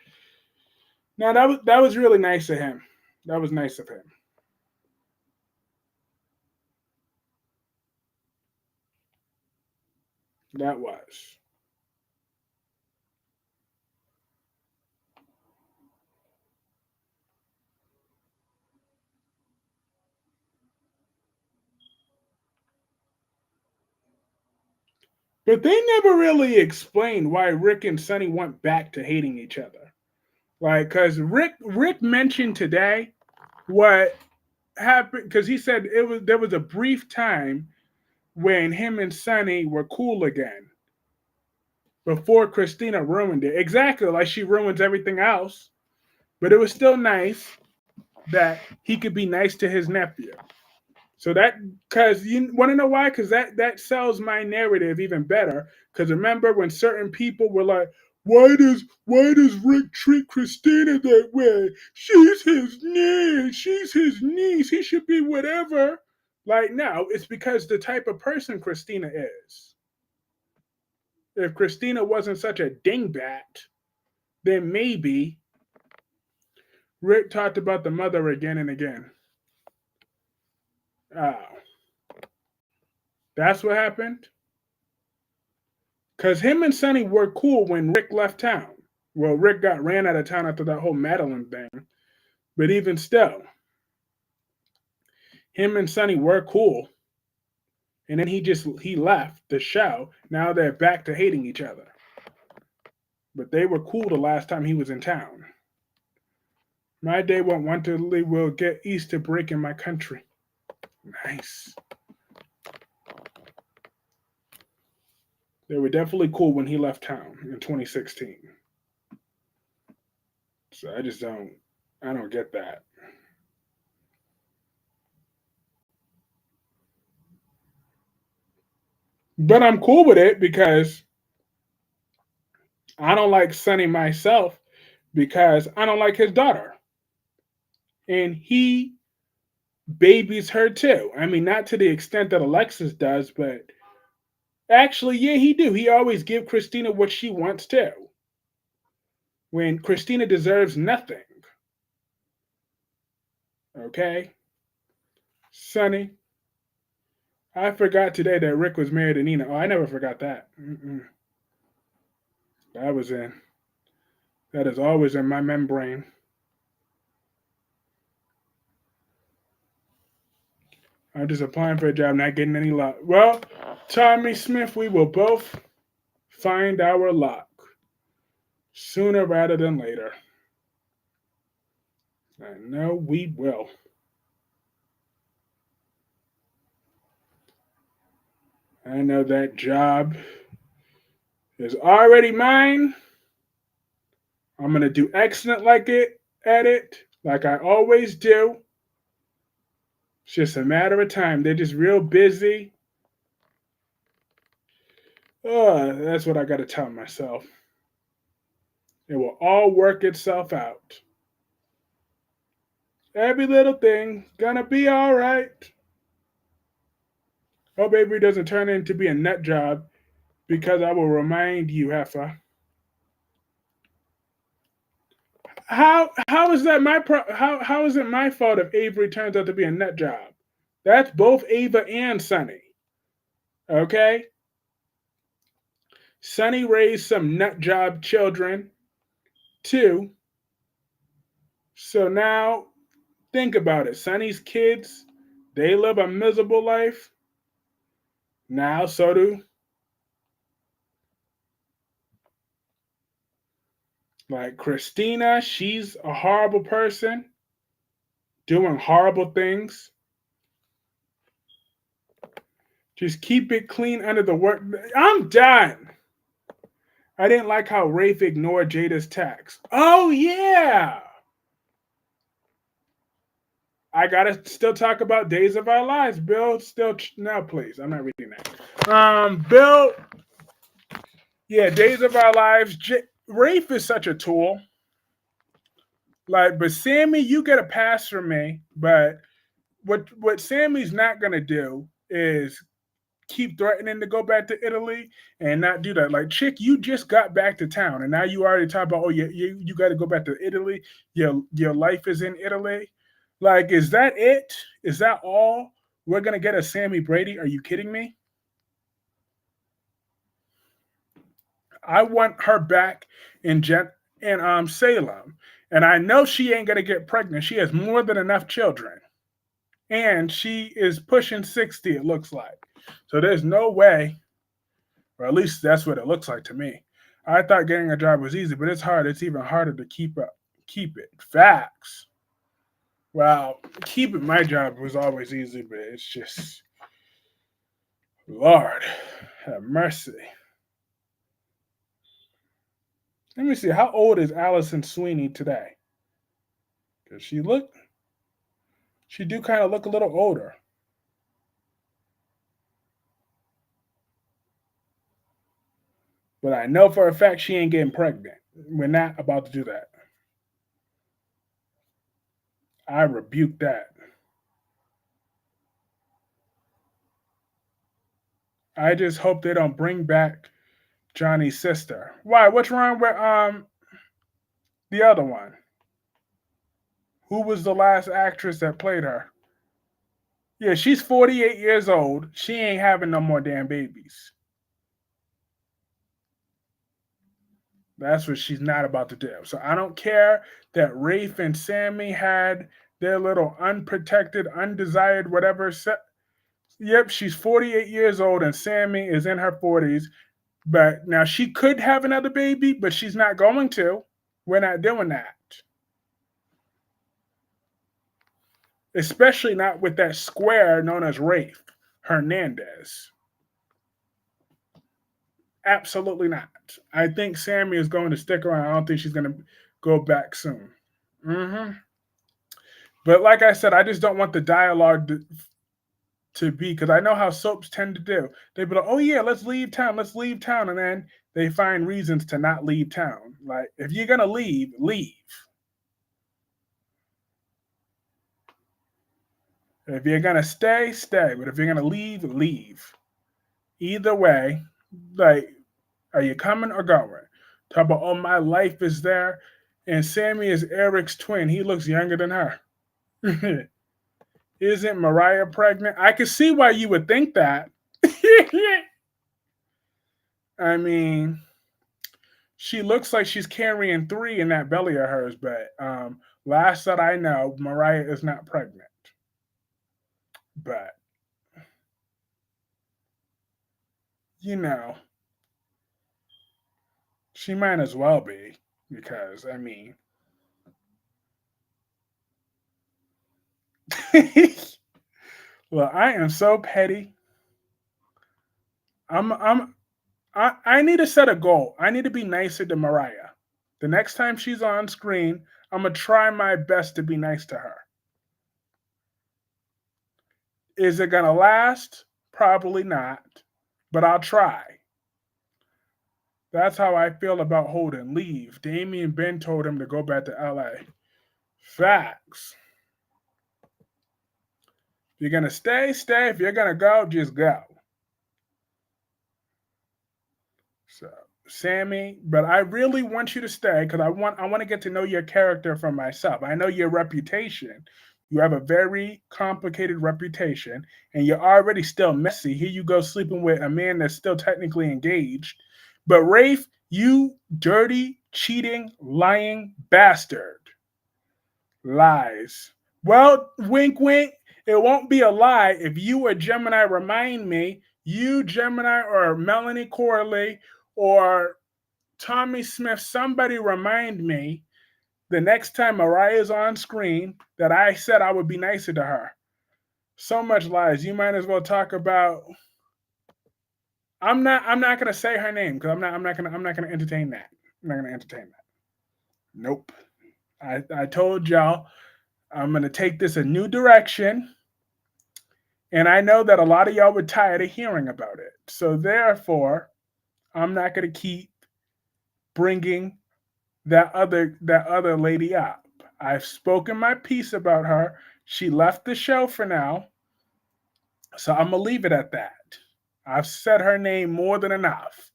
no, that was really nice of him. That was nice of him. That was. But they never really explained why Rick and Sonny went back to hating each other. Like, cause Rick mentioned today what happened because he said there was a brief time when him and Sonny were cool again before Christina ruined it. Exactly, like she ruins everything else. But it was still nice that he could be nice to his nephew. So that because you want to know why? Because that sells my narrative even better. Because remember when certain people were like, why does Rick treat Christina that way? She's his niece. She's his niece. He should be whatever. Like no, it's because the type of person Christina is. If Christina wasn't such a dingbat, then maybe Rick talked about the mother again and again. Oh, that's what happened. Because him and Sonny were cool when Rick left town. Well, Rick got ran out of town after that whole Madeline thing. But even still, him and Sonny were cool. And then he left the show. Now they're back to hating each other. But they were cool the last time he was in town. My day won't want to leave will get east to break in my country. Nice. They were definitely cool when he left town in 2016. So I don't get that. But I'm cool with it because I don't like Sonny myself because I don't like his daughter. And he babies her too. I mean, not to the extent that Alexis does, but actually, yeah, he do. He always give Christina what she wants to. When Christina deserves nothing. Okay? Sonny, I forgot today that Rick was married to Nina. Oh, I never forgot that. Mm-mm. That was in. That is always in my membrane. I'm just applying for a job, not getting any luck. Well, Tommy Smith, we will both find our luck sooner rather than later. I know we will. I know that job is already mine. I'm gonna do excellent at it, like I always do. It's just a matter of time. They're just real busy. That's what I gotta tell myself. It will all work itself out. Every little thing gonna be all right. Hope Avery doesn't turn into be a nut job because I will remind you, Heffa. How is that how is it my fault if Avery turns out to be a nut job? That's both Ava and Sunny. Okay? Sunny raised some nut job children too. So now think about it. Sunny's kids, they live a miserable life. Now so do like Christina, she's a horrible person, doing horrible things. Just keep it clean under the work. I'm done. I didn't like how Rafe ignored Jada's text. Oh yeah. I gotta still talk about Days of Our Lives, Bill. Still, no, please. I'm not reading that. Bill. Yeah, Days of Our Lives. Rafe is such a tool. Like, but Sammy, you get a pass from me. But what Sammy's not gonna do is keep threatening to go back to Italy and not do that. Like, chick, you just got back to town, and now you already talk about, oh, you got to go back to Italy. Your life is in Italy. Like, is that it? Is that all we're gonna get a Sammy Brady? Are you kidding me? I want her back in Salem, and I know she ain't gonna get pregnant. She has more than enough children, and she is pushing 60. It looks like. So there's no way, or at least that's what it looks like to me. I thought getting a job was easy, but it's hard. It's even harder to keep it. Facts. Well, keeping my job was always easy, but it's just, Lord, have mercy. Let me see. How old is Allison Sweeney today? Because she do kind of look a little older. But I know for a fact she ain't getting pregnant. We're not about to do that. I rebuke that. I just hope they don't bring back Johnny's sister. Why? What's wrong with the other one? Who was the last actress that played her? Yeah, she's 48 years old. She ain't having no more damn babies. That's what she's not about to do. So I don't care that Rafe and Sammy had their little unprotected, undesired, whatever. Yep, she's 48 years old and Sammy is in her 40s. But now she could have another baby, but she's not going to. We're not doing that. Especially not with that square known as Rafe Hernandez. Absolutely not. I think Sammy is going to stick around. I don't think she's going to go back soon. Mm-hmm. But like I said, I just don't want the dialogue to be, because I know how soaps tend to do. They be like, oh yeah, let's leave town, and then they find reasons to not leave town. Like, if you're gonna leave, leave. If you're gonna stay, stay. But if you're gonna leave, leave. Either way, like, are you coming or going? Talk about, oh, my life is there. And Sammy is Eric's twin. He looks younger than her. Isn't Mariah pregnant? I can see why you would think that. I mean, she looks like she's carrying 3 in that belly of hers, but last that I know, Mariah is not pregnant. But you know, she might as well be because I mean, well, I am so petty. I'm I need to set a goal. I need to be nicer to Mariah. The next time she's on screen, I'm gonna try my best to be nice to her. Is it gonna last? Probably not, but I'll try. That's how I feel about Holden. Leave. Damien Ben told him to go back to LA. Facts. If you're gonna stay, stay. If you're gonna go, just go. So, Sammy, but I really want you to stay because I want to get to know your character for myself. I know your reputation. You have a very complicated reputation, and you're already still messy. Here you go sleeping with a man that's still technically engaged. But Rafe, you dirty, cheating, lying bastard. Lies. Well, wink, wink. It won't be a lie if you or Gemini remind me, you, Gemini, or Melanie Corley, or Tommy Smith, somebody remind me the next time Mariah's on screen that I said I would be nicer to her. So much lies. You might as well talk about. I'm not gonna say her name because I'm not gonna entertain that. I'm not gonna entertain that. Nope. I told y'all I'm gonna take this a new direction. And I know that a lot of y'all were tired of hearing about it. So therefore, I'm not going to keep bringing that other lady up. I've spoken my piece about her. She left the show for now. So I'm going to leave it at that. I've said her name more than enough.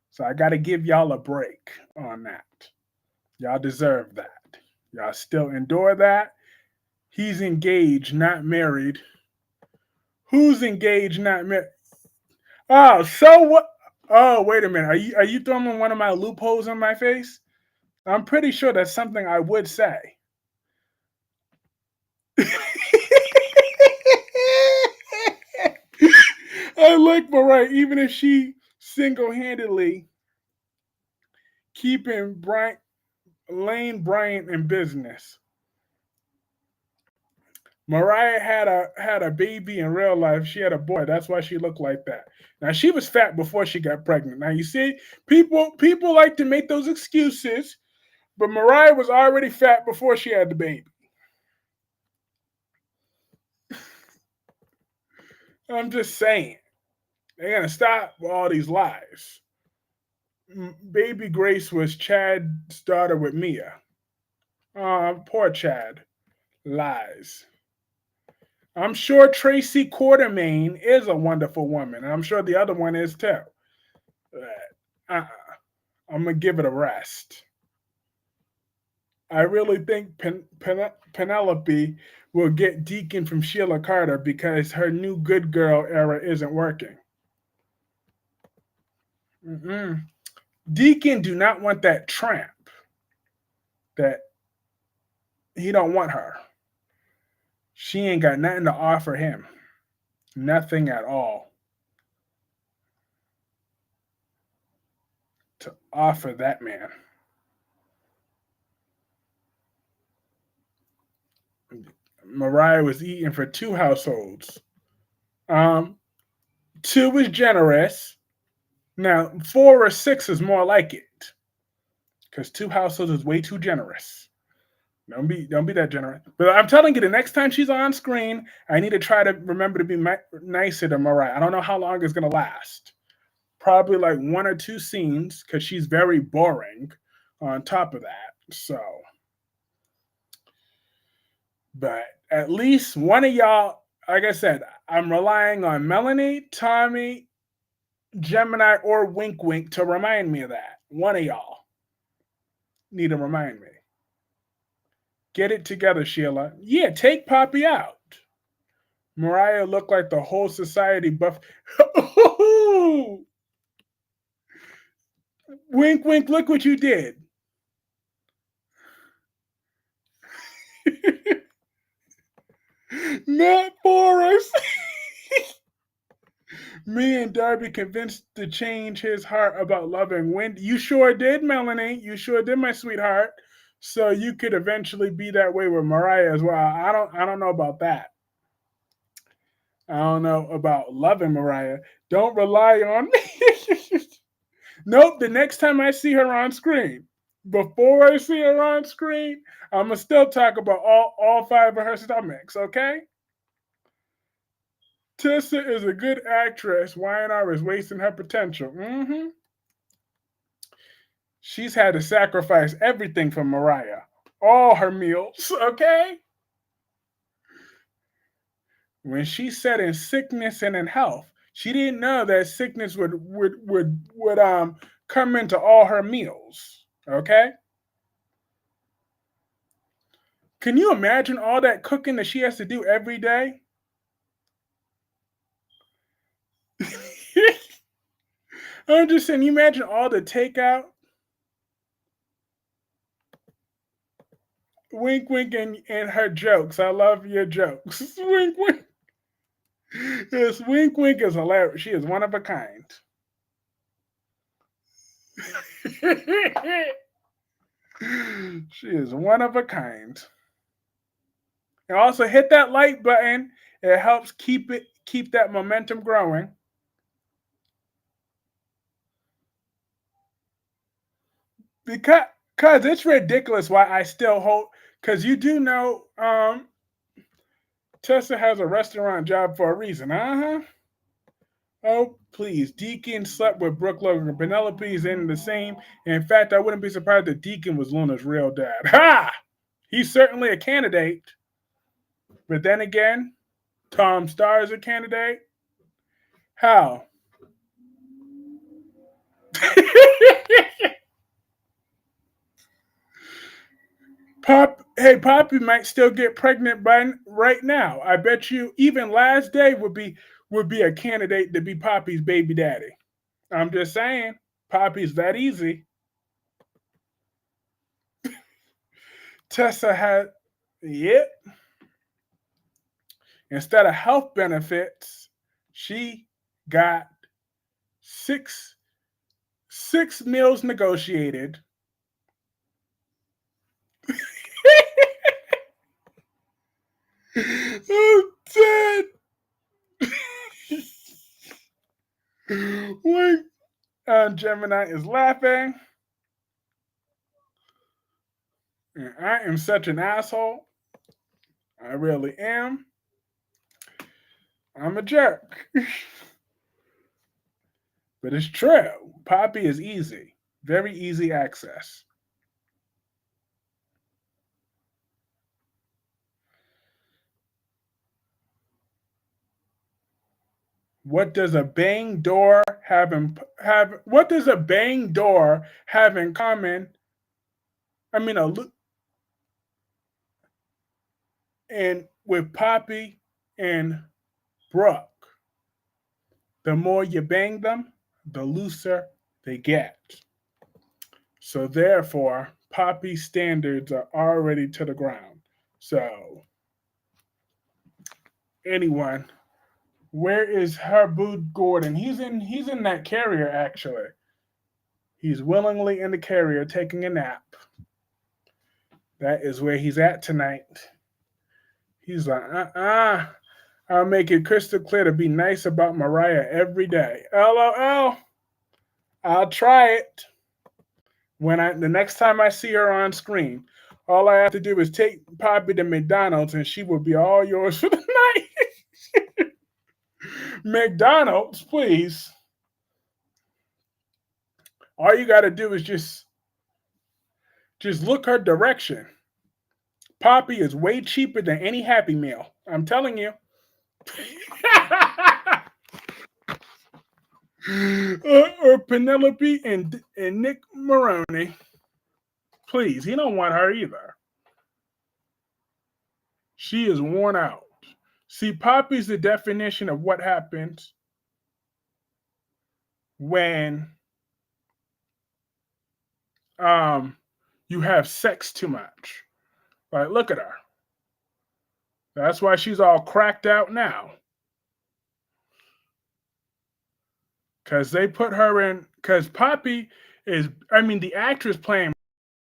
So I got to give y'all a break on that. Y'all deserve that. Y'all still endure that. He's engaged, not married. Who's engaged, not married? Oh, so what? Oh, wait a minute. Are you throwing one of my loopholes in my face? I'm pretty sure that's something I would say. I like Mariah, even if she single-handedly keeping Lane Bryant in business. Mariah had a baby in real life. She had a boy. That's why she looked like that. Now she was fat before she got pregnant. Now you see, people like to make those excuses, but Mariah was already fat before she had the baby. I'm just saying. They're gonna stop all these lies. Baby Grace was Chad's daughter with Mia. Poor Chad. Lies. I'm sure Tracy Quartermain is a wonderful woman, and I'm sure the other one is too. Uh, I'm gonna give it a rest. I really think Penelope will get Deacon from Sheila Carter because her new good girl era isn't working. Mm-mm. Deacon do not want that tramp. That he don't want her. She ain't got nothing to offer him. Nothing at all to offer that man. Mariah was eating for two households. Um, Two is generous. Now, four or six is more like it. Because two households is way too generous. Don't be that generous. But I'm telling you, the next time she's on screen, I need to try to remember to be nicer to Mariah. I don't know how long it's gonna last. Probably like one or two scenes because she's very boring. On top of that, so but at least one of y'all, like I said, I'm relying on Melanie, Tommy, Gemini, or Wink Wink to remind me of that. One of y'all need to remind me. Get it together, Sheila. Yeah, take Poppy out. Mariah looked like the whole society buff. Wink, wink, look what you did. Not for us. Me and Darby convinced to change his heart about loving Wendy. You sure did, Melanie. You sure did, my sweetheart. So you could eventually be that way with Mariah as well. I don't know about that. I don't know about loving Mariah. Don't rely on me. Nope, the next time I see her on screen, before I see her on screen, I'm gonna still talk about all five of her stomachs, okay? Tissa is a good actress. YNR is wasting her potential. She's had to sacrifice everything for Mariah. All her meals, okay? When she said in sickness and in health, she didn't know that sickness would come into all her meals. Okay? Can you imagine all that cooking that she has to do every day? I'm just saying, you imagine all the takeout? Wink, wink, and her jokes. I love your jokes. Wink, wink. This wink, wink is hilarious. She is one of a kind. She is one of a kind. And also hit that like button. It helps keep that momentum growing. Because it's ridiculous why I still hold. Because you do know Tessa has a restaurant job for a reason. Oh, please. Deacon slept with Brooke Logan. Penelope's in the same. In fact, I wouldn't be surprised if Deacon was Luna's real dad. Ha! He's certainly a candidate. But then again, Tom Starr is a candidate. How? Hey, Poppy might still get pregnant by right now. I bet you even Last Day would be a candidate to be Poppy's baby daddy. I'm just saying, Poppy's that easy. Tessa had, yep. Instead of health benefits, she got six meals negotiated. I'm dead. Wait, Gemini is laughing. And I am such an asshole. I really am. I'm a jerk. But it's true. Poppy is easy. Very easy access. What does a bang door have what does a bang door have in common? I mean and with Poppy and Brooke. The more you bang them, the looser they get. So therefore, Poppy's standards are already to the ground. So anyone, where is Herbood Gordon? He's in that carrier actually. He's willingly in the carrier taking a nap. That is where he's at tonight. He's like, I'll make it crystal clear to be nice about Mariah every day. LOL. I'll try it. The next time I see her on screen, all I have to do is take Poppy to McDonald's and she will be all yours for the night. McDonald's, please. All you gotta do is just look her direction. Poppy is way cheaper than any Happy Meal. I'm telling you. Or Penelope and Nick Maroney. Please, he don't want her either. She is worn out. See, Poppy's the definition of what happens when you have sex too much. Like, look at her. That's why she's all cracked out now. because they put her in. Because Poppy is, I mean, the actress playing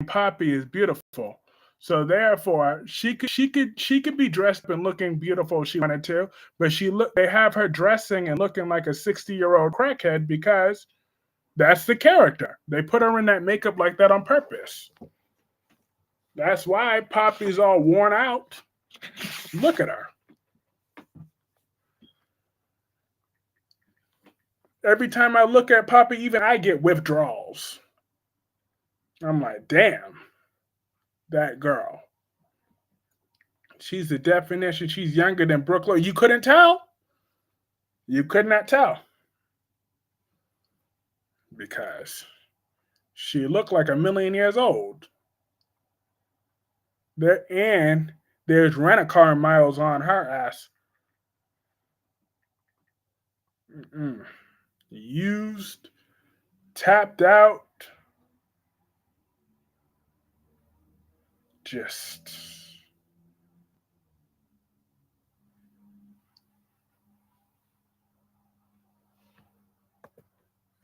Poppy is beautiful. So therefore, she could be dressed up and looking beautiful if she wanted to, but they have her dressing and looking like a 60-year-old crackhead because that's the character. They put her in that makeup like that on purpose. That's why Poppy's all worn out. Look at her. Every time I look at Poppy, even I get withdrawals. I'm like, damn, that girl. She's the definition. She's younger than Brooke Lowe. You couldn't tell? You could not tell. Because she looked like a million years old. And there's rent-a-car miles on her ass. Mm-mm. Used, tapped out, just.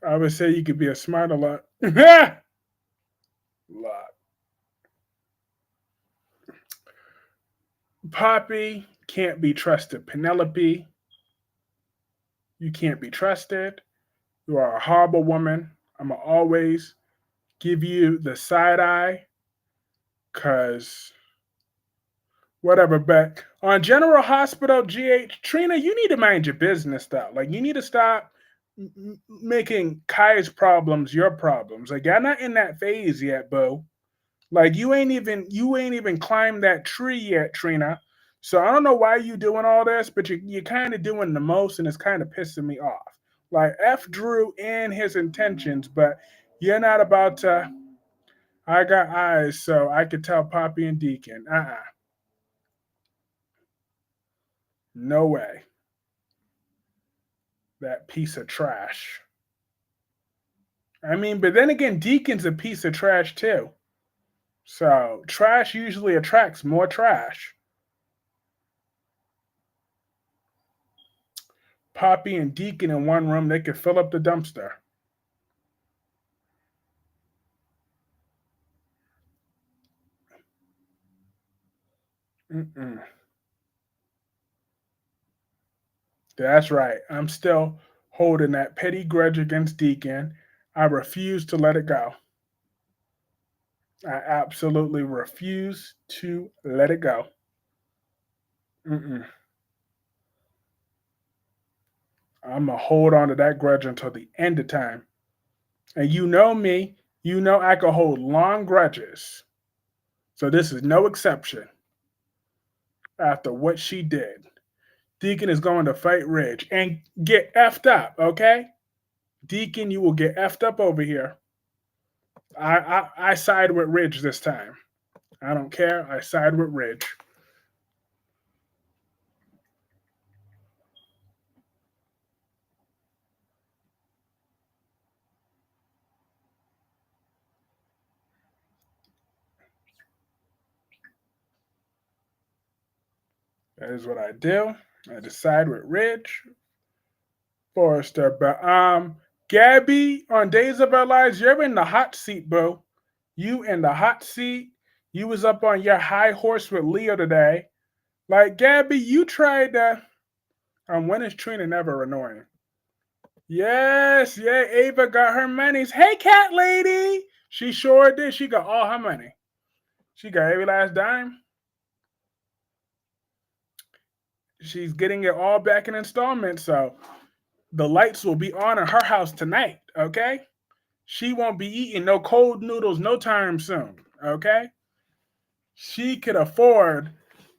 I would say you could be a smart a lot. Lot. Poppy can't be trusted. Penelope, you can't be trusted. You are a horrible woman. I'm going to always give you the side eye because whatever. But on General Hospital, GH, Trina, you need to mind your business, though. Like, you need to stop making Kai's problems your problems. Like, you're not in that phase yet, boo. Like, you ain't even climbed that tree yet, Trina. So I don't know why you doing all this, but you're kind of doing the most, and it's kind of pissing me off. Like, F Drew and his intentions, but you're not about to. I got eyes, so I could tell Poppy and Deacon. No way. That piece of trash. I mean, but then again, Deacon's a piece of trash too. So trash usually attracts more trash. Poppy and Deacon in one room, they could fill up the dumpster. Mm-mm. That's right. I'm still holding that petty grudge against Deacon. I refuse to let it go. I absolutely refuse to let it go. Mm-mm. I'm going to hold on to that grudge until the end of time. And you know me, you know I can hold long grudges. So this is no exception after what she did. Deacon is going to fight Ridge and get effed up, okay? Deacon, you will get effed up over here. I side with Ridge this time. I don't care. I side with Ridge. That is what I do. I decide with Ridge, Forrester. But Gabby, on Days of Our Lives, you're in the hot seat, bro. You in the hot seat. You was up on your high horse with Leo today. Like Gabby, you tried to. When is Trina never annoying? Yes, yeah, Ava got her monies. Hey, cat lady. She sure did. She got all her money. She got every last dime. She's getting it all back in installments. So the lights will be on in her house tonight. Okay. She won't be eating no cold noodles no time soon. Okay. She could afford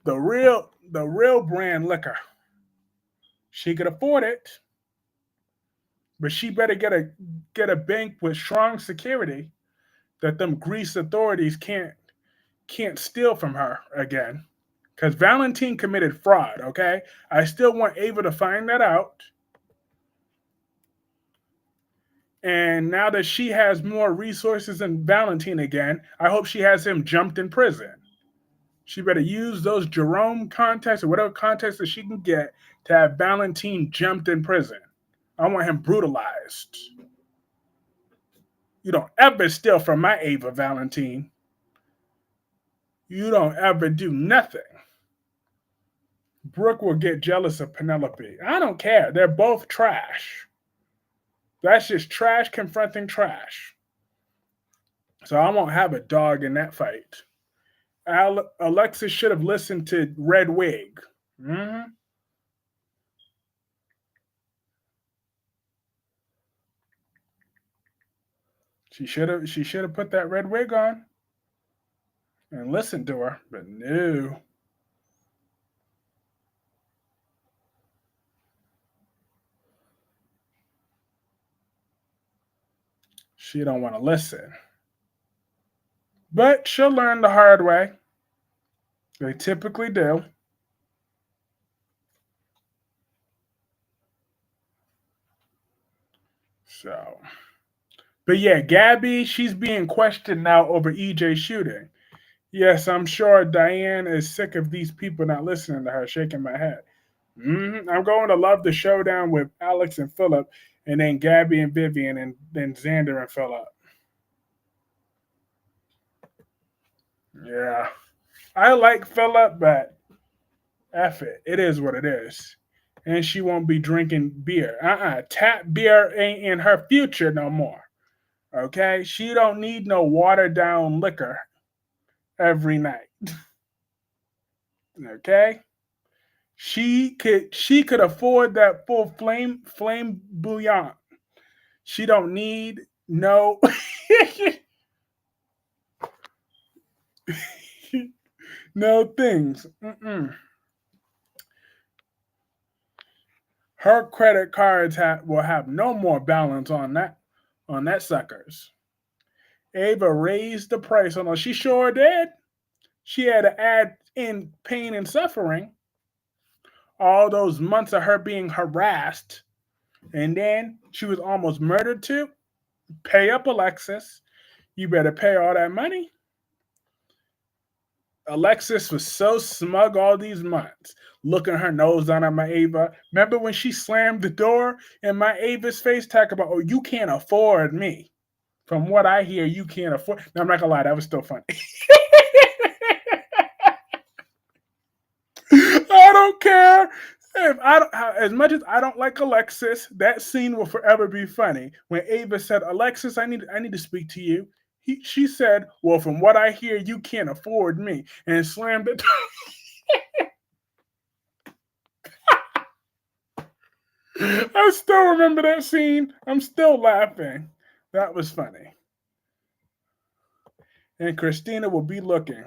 the real brand liquor. She could afford it, but she better get a bank with strong security that them grease authorities can't steal from her again. Because Valentine committed fraud, okay? I still want Ava to find that out. And now that she has more resources than Valentine again, I hope she has him jumped in prison. She better use those Jerome contacts or whatever contacts that she can get to have Valentine jumped in prison. I want him brutalized. You don't ever steal from my Ava, Valentine. You don't ever do nothing. Brooke will get jealous of Penelope. I don't care. They're both trash. That's just trash confronting trash. So I won't have a dog in that fight. Alexis should have listened to Red Wig. Mm-hmm. She should have put that red wig on and listened to her, but no. She don't want to listen. But she'll learn the hard way. They typically do. So, but yeah, Gabby, she's being questioned now over EJ shooting. Yes, I'm sure Diane is sick of these people not listening to her, shaking my head. I'm going to love the showdown with Alex and Philip, and then Gabby and Vivian, and then Xander and Philip. Yeah. I like Philip, but F it. It is what it is. And she won't be drinking beer. Tap beer ain't in her future no more. Okay? She don't need no watered down liquor every night. Okay? She could afford that full flame bouillon. She don't need no no things. Her credit cards will have no more balance on that suckers. Ava raised the price on her. She sure did. She had to add in pain and suffering. All those months of her being harassed. And then she was almost murdered too. Pay up, Alexis. You better pay all that money. Alexis was so smug all these months, looking her nose down at my Ava. Remember when she slammed the door in my Ava's face, talking about, oh, you can't afford me. From what I hear, you can't afford. No, I'm not gonna lie, that was still funny. I don't care. If I don't, as much as I don't like Alexis, that scene will forever be funny. When Ava said, "Alexis, I need to speak to you." She said, "Well, from what I hear, you can't afford me," and slammed it. I still remember that scene. I'm still laughing. That was funny. And Christina will be looking.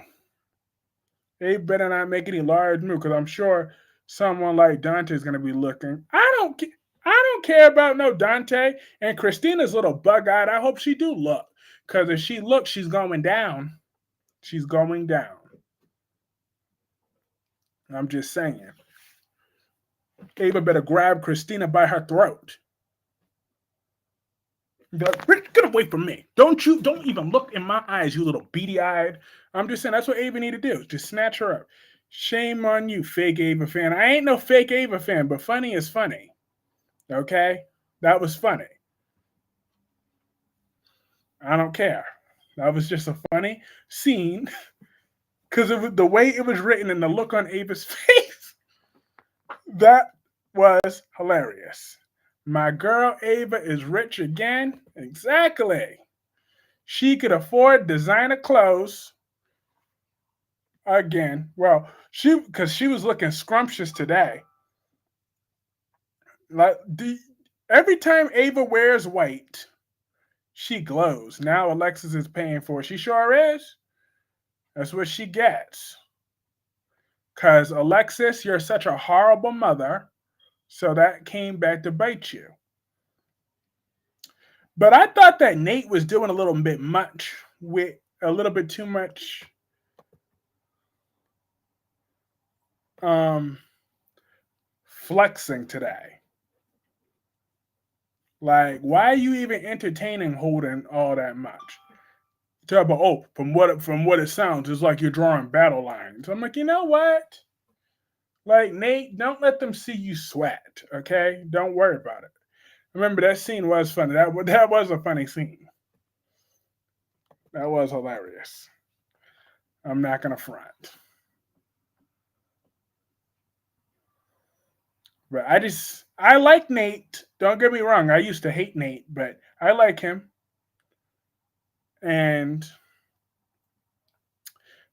They better not make any large move because I'm sure someone like Dante is going to be looking. I don't care about no Dante and Christina's little bug eyed. I hope she do look because if she looks, she's going down. She's going down. I'm just saying. Ava better grab Christina by her throat. Get away from me. Don't even look in my eyes, you little beady-eyed. I'm just saying that's what Ava need to do. Just snatch her up. Shame on you, fake Ava fan. I ain't no fake Ava fan, but funny is funny. Okay? That was funny. I don't care. That was just a funny scene because of the way it was written and the look on Ava's face. That was hilarious. My girl Ava is rich again. Exactly. She could afford designer clothes again. Well, because she was looking scrumptious today. Like every time Ava wears white, she glows. Now Alexis is paying for it. She sure is. That's what she gets. Because Alexis, you're such a horrible mother. So that came back to bite you. But I thought that Nate was doing a little bit much with a little bit too much flexing today. Like, why are you even entertaining Holden all that much? Tell about, oh, from what it sounds, it's like you're drawing battle lines. I'm like, you know what? Like, Nate, don't let them see you sweat, okay? Don't worry about it. Remember that scene was funny. That was a funny scene. That was hilarious. I'm not gonna front. But I like Nate. Don't get me wrong. I used to hate Nate, but I like him. And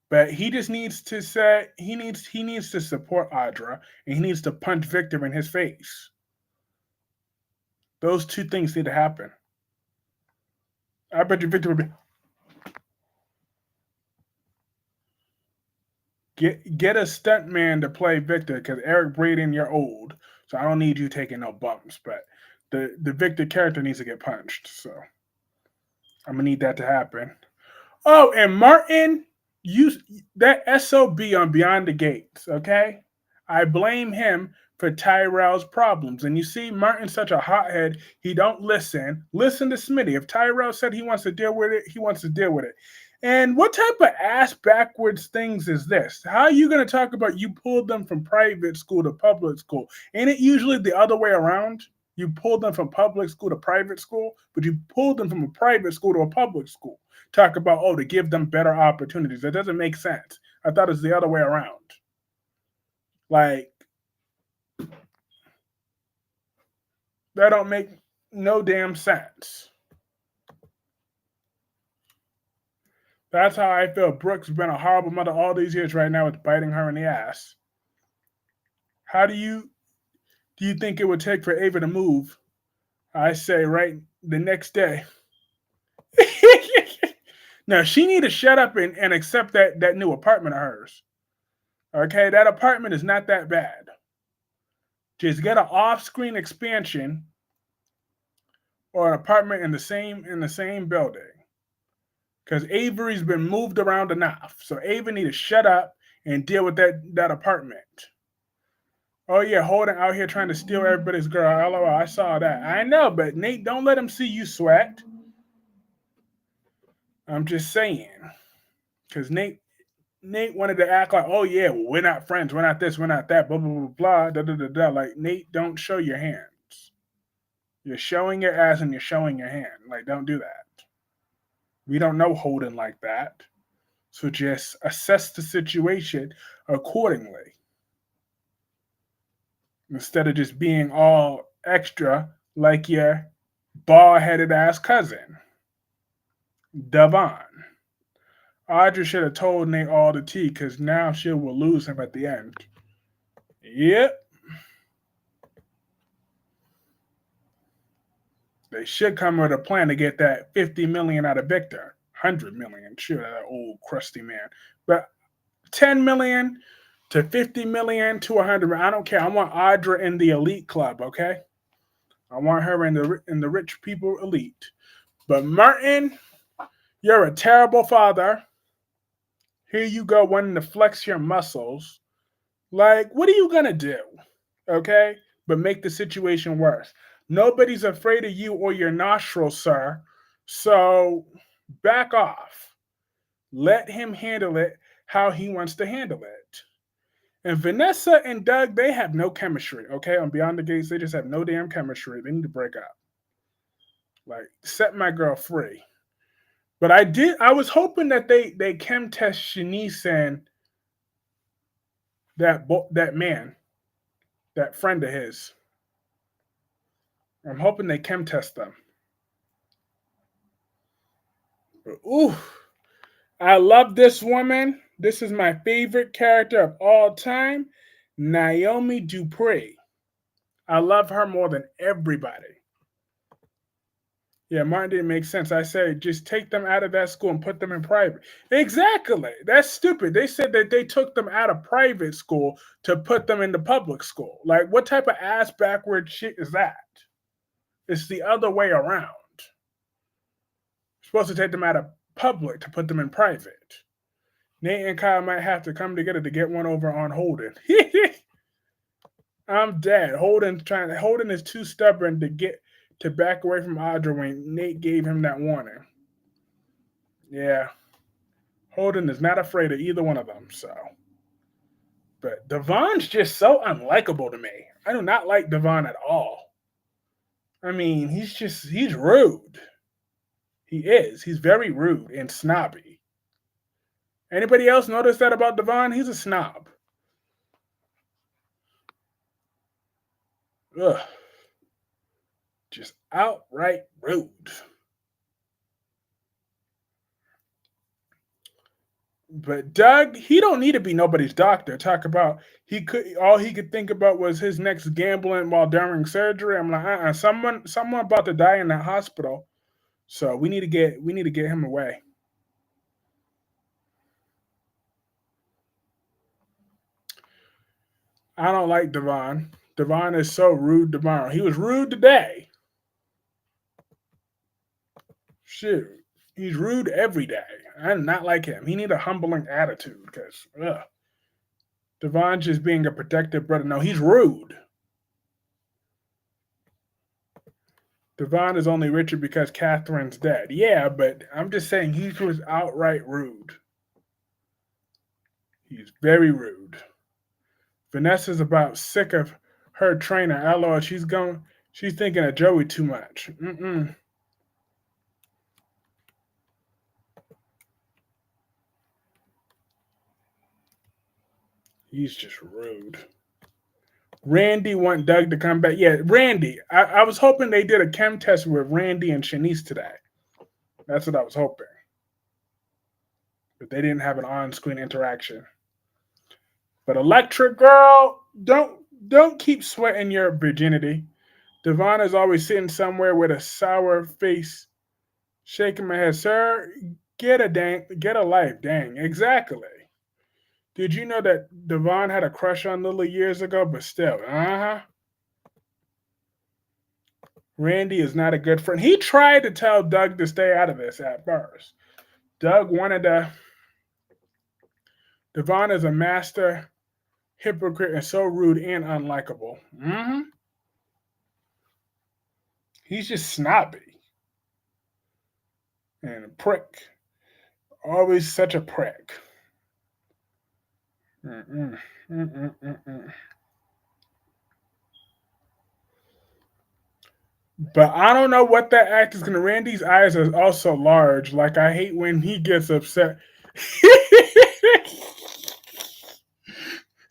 but he just needs to say he needs to support Audra and he needs to punch Victor in his face. Those two things need to happen. I bet you Victor would be get a stuntman to play Victor because Eric Braeden, you're old, so I don't need you taking no bumps. But the Victor character needs to get punched, so I'm gonna need that to happen. Oh, and Martin, you that SOB on Beyond the Gates, okay? I blame him for Tyrell's problems. And you see, Martin's such a hothead, he don't listen. Listen to Smitty. If Tyrell said he wants to deal with it, he wants to deal with it. And what type of ass backwards things is this? How are you going to talk about you pulled them from private school to public school? Ain't it usually the other way around? You pulled them from public school to private school, but you pulled them from a private school to a public school. Talk about, oh, to give them better opportunities. That doesn't make sense. I thought it was the other way around. Like, that don't make no damn sense. That's how I feel. Brooke's been a horrible mother all these years. Right now, it's biting her in the ass. How do you think it would take for Ava to move? I say right the next day. Now she need to shut up and accept that new apartment of hers. Okay, that apartment is not that bad. Just get an off-screen expansion or an apartment in the same building. Because Avery's been moved around enough. So Ava need to shut up and deal with that apartment. Oh yeah, Holden out here trying to steal everybody's girl. LOL, I saw that. I know, but Nate, don't let him see you sweat. I'm just saying. Because Nate wanted to act like, oh yeah, well, we're not friends, we're not this, we're not that, blah blah blah blah, da da da da. Like Nate, don't show your hands. You're showing your ass and you're showing your hand. Like, don't do that. We don't know Holden like that. So just assess the situation accordingly. Instead of just being all extra like your bald-headed ass cousin, Devon. Audra should have told Nate all the tea because now she will lose him at the end. Yep. They should come with a plan to get that 50 million out of Victor. 100 million, sure, that old crusty man. But 10 million to 50 million to 100, I don't care. I want Audra in the elite club, okay? I want her in the rich people elite. But Martin, you're a terrible father. Here you go wanting to flex your muscles. Like, what are you going to do? Okay? But make the situation worse. Nobody's afraid of you or your nostrils, sir. So back off. Let him handle it how he wants to handle it. And Vanessa and Doug, they have no chemistry, okay? On Beyond the Gates, they just have no damn chemistry. They need to break up. Like, set my girl free. But I was hoping that they chem test Shanice and that man, that friend of his. I'm hoping they chem test them. But, ooh, I love this woman. This is my favorite character of all time, Naomi Dupree. I love her more than everybody. Yeah, Martin didn't make sense. I said, just take them out of that school and put them in private. Exactly. That's stupid. They said that they took them out of private school to put them into public school. Like, what type of ass backward shit is that? It's the other way around. You're supposed to take them out of public to put them in private. Nate and Kyle might have to come together to get one over on Holden. I'm dead. Holden is too stubborn to back away from Audra when Nate gave him that warning. Yeah. Holden is not afraid of either one of them, so. But Devon's just so unlikable to me. I do not like Devon at all. I mean, he's rude. He is. He's very rude and snobby. Anybody else notice that about Devon? He's a snob. Ugh. Just outright rude. But Doug, he don't need to be nobody's doctor. Talk about he could all he could think about was his next gambling while during surgery. I'm like, someone about to die in that hospital. So we need to get him away. I don't like Devon. Devon is so rude tomorrow. He was rude today. Shoot. He's rude every day. I do not like him. He need a humbling attitude because Devon just being a protective brother. No, he's rude. Devon is only richer because Catherine's dead. Yeah, but I'm just saying he was outright rude. He's very rude. Vanessa's about sick of her trainer. LOL, she's thinking of Joey too much. Mm-mm. He's just rude. Randy want Doug to come back. Yeah, Randy. I was hoping they did a chem test with Randy and Shanice today. That's what I was hoping. But they didn't have an on-screen interaction. But Electric Girl, don't keep sweating your virginity. Devon is always sitting somewhere with a sour face, shaking my head. Sir, get a life. Dang, exactly. Did you know that Devon had a crush on Lily years ago? But still, Randy is not a good friend. He tried to tell Doug to stay out of this at first. Doug wanted to. Devon is a master hypocrite and so rude and unlikable. He's just snobby and a prick. Always such a prick. Mm-mm. Mm-mm. Mm-mm. But I don't know what that act is gonna. Randy's eyes are also large. Like I hate when he gets upset.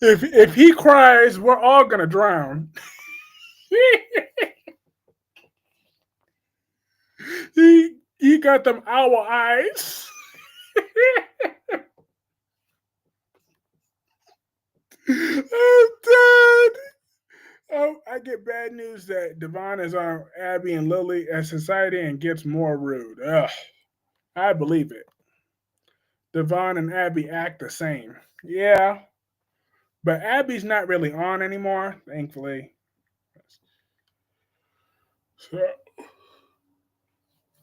if he cries, we're all gonna drown. he got them owl eyes. I'm dead. Oh, I get bad news that Devon is on Abby and Lily as society and gets more rude. Ugh, I believe it. Devon and Abby act the same. Yeah, but Abby's not really on anymore, thankfully. So,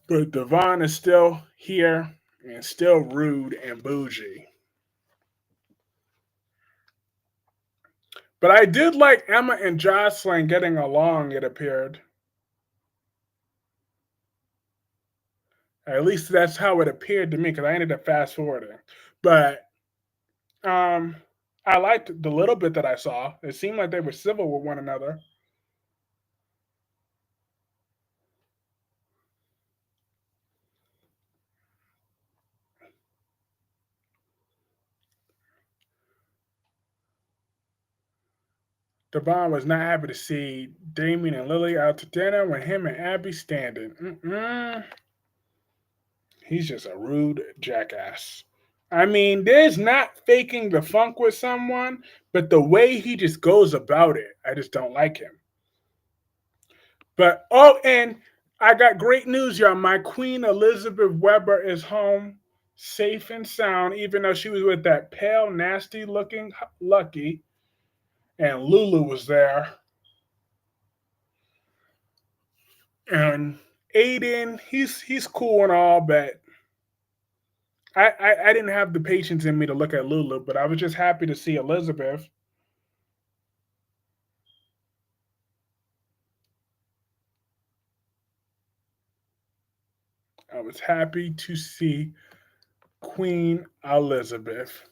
but Devon is still here and still rude and bougie. But I did like Emma and Jocelyn getting along, it appeared. At least that's how it appeared to me because I ended up fast forwarding. But um, I liked the little bit that I saw. It seemed like they were civil with one another. Devon was not happy to see Damien and Lily out to dinner when him and Abby standing. He's just a rude jackass. I mean, there's not faking the funk with someone, but the way he just goes about it, I just don't like him. But and I got great news, y'all. My Queen Elizabeth Weber is home, safe and sound, even though she was with that pale, nasty looking Lucky, and Lulu was there. And Aiden, he's cool and all, but I didn't have the patience in me to look at Lulu, but I was just happy to see Elizabeth. I was happy to see Queen Elizabeth.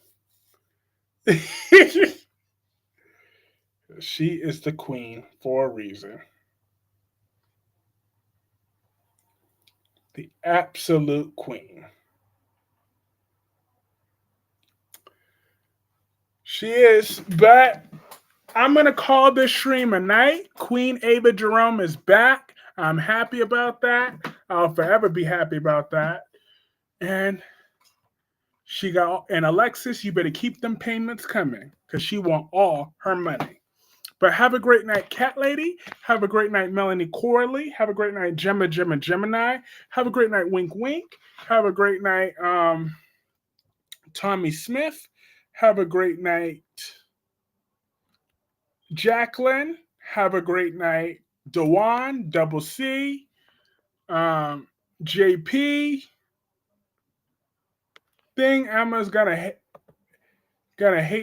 She is the queen for a reason. The absolute queen. She is, but I'm going to call this stream a night. Queen Ava Jerome is back. I'm happy about that. I'll forever be happy about that. And Alexis, you better keep them payments coming because she want all her money. But have a great night, Cat Lady. Have a great night, Melanie Corley. Have a great night, Gemini. Have a great night, Wink Wink. Have a great night, Tommy Smith. Have a great night, Jacqueline. Have a great night, Dewan, Double C, JP. Thing Emma's gonna hate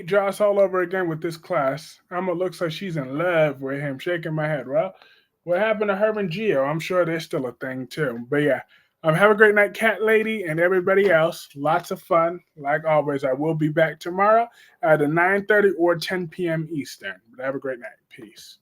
Joss all over again with this class. Emma looks like she's in love with him, shaking my head. Well, what happened to her and Gio? I'm sure there's still a thing too. But yeah, have a great night, Cat Lady, and everybody else. Lots of fun. Like always, I will be back tomorrow at 9:30 or 10 p.m. Eastern. But have a great night. Peace.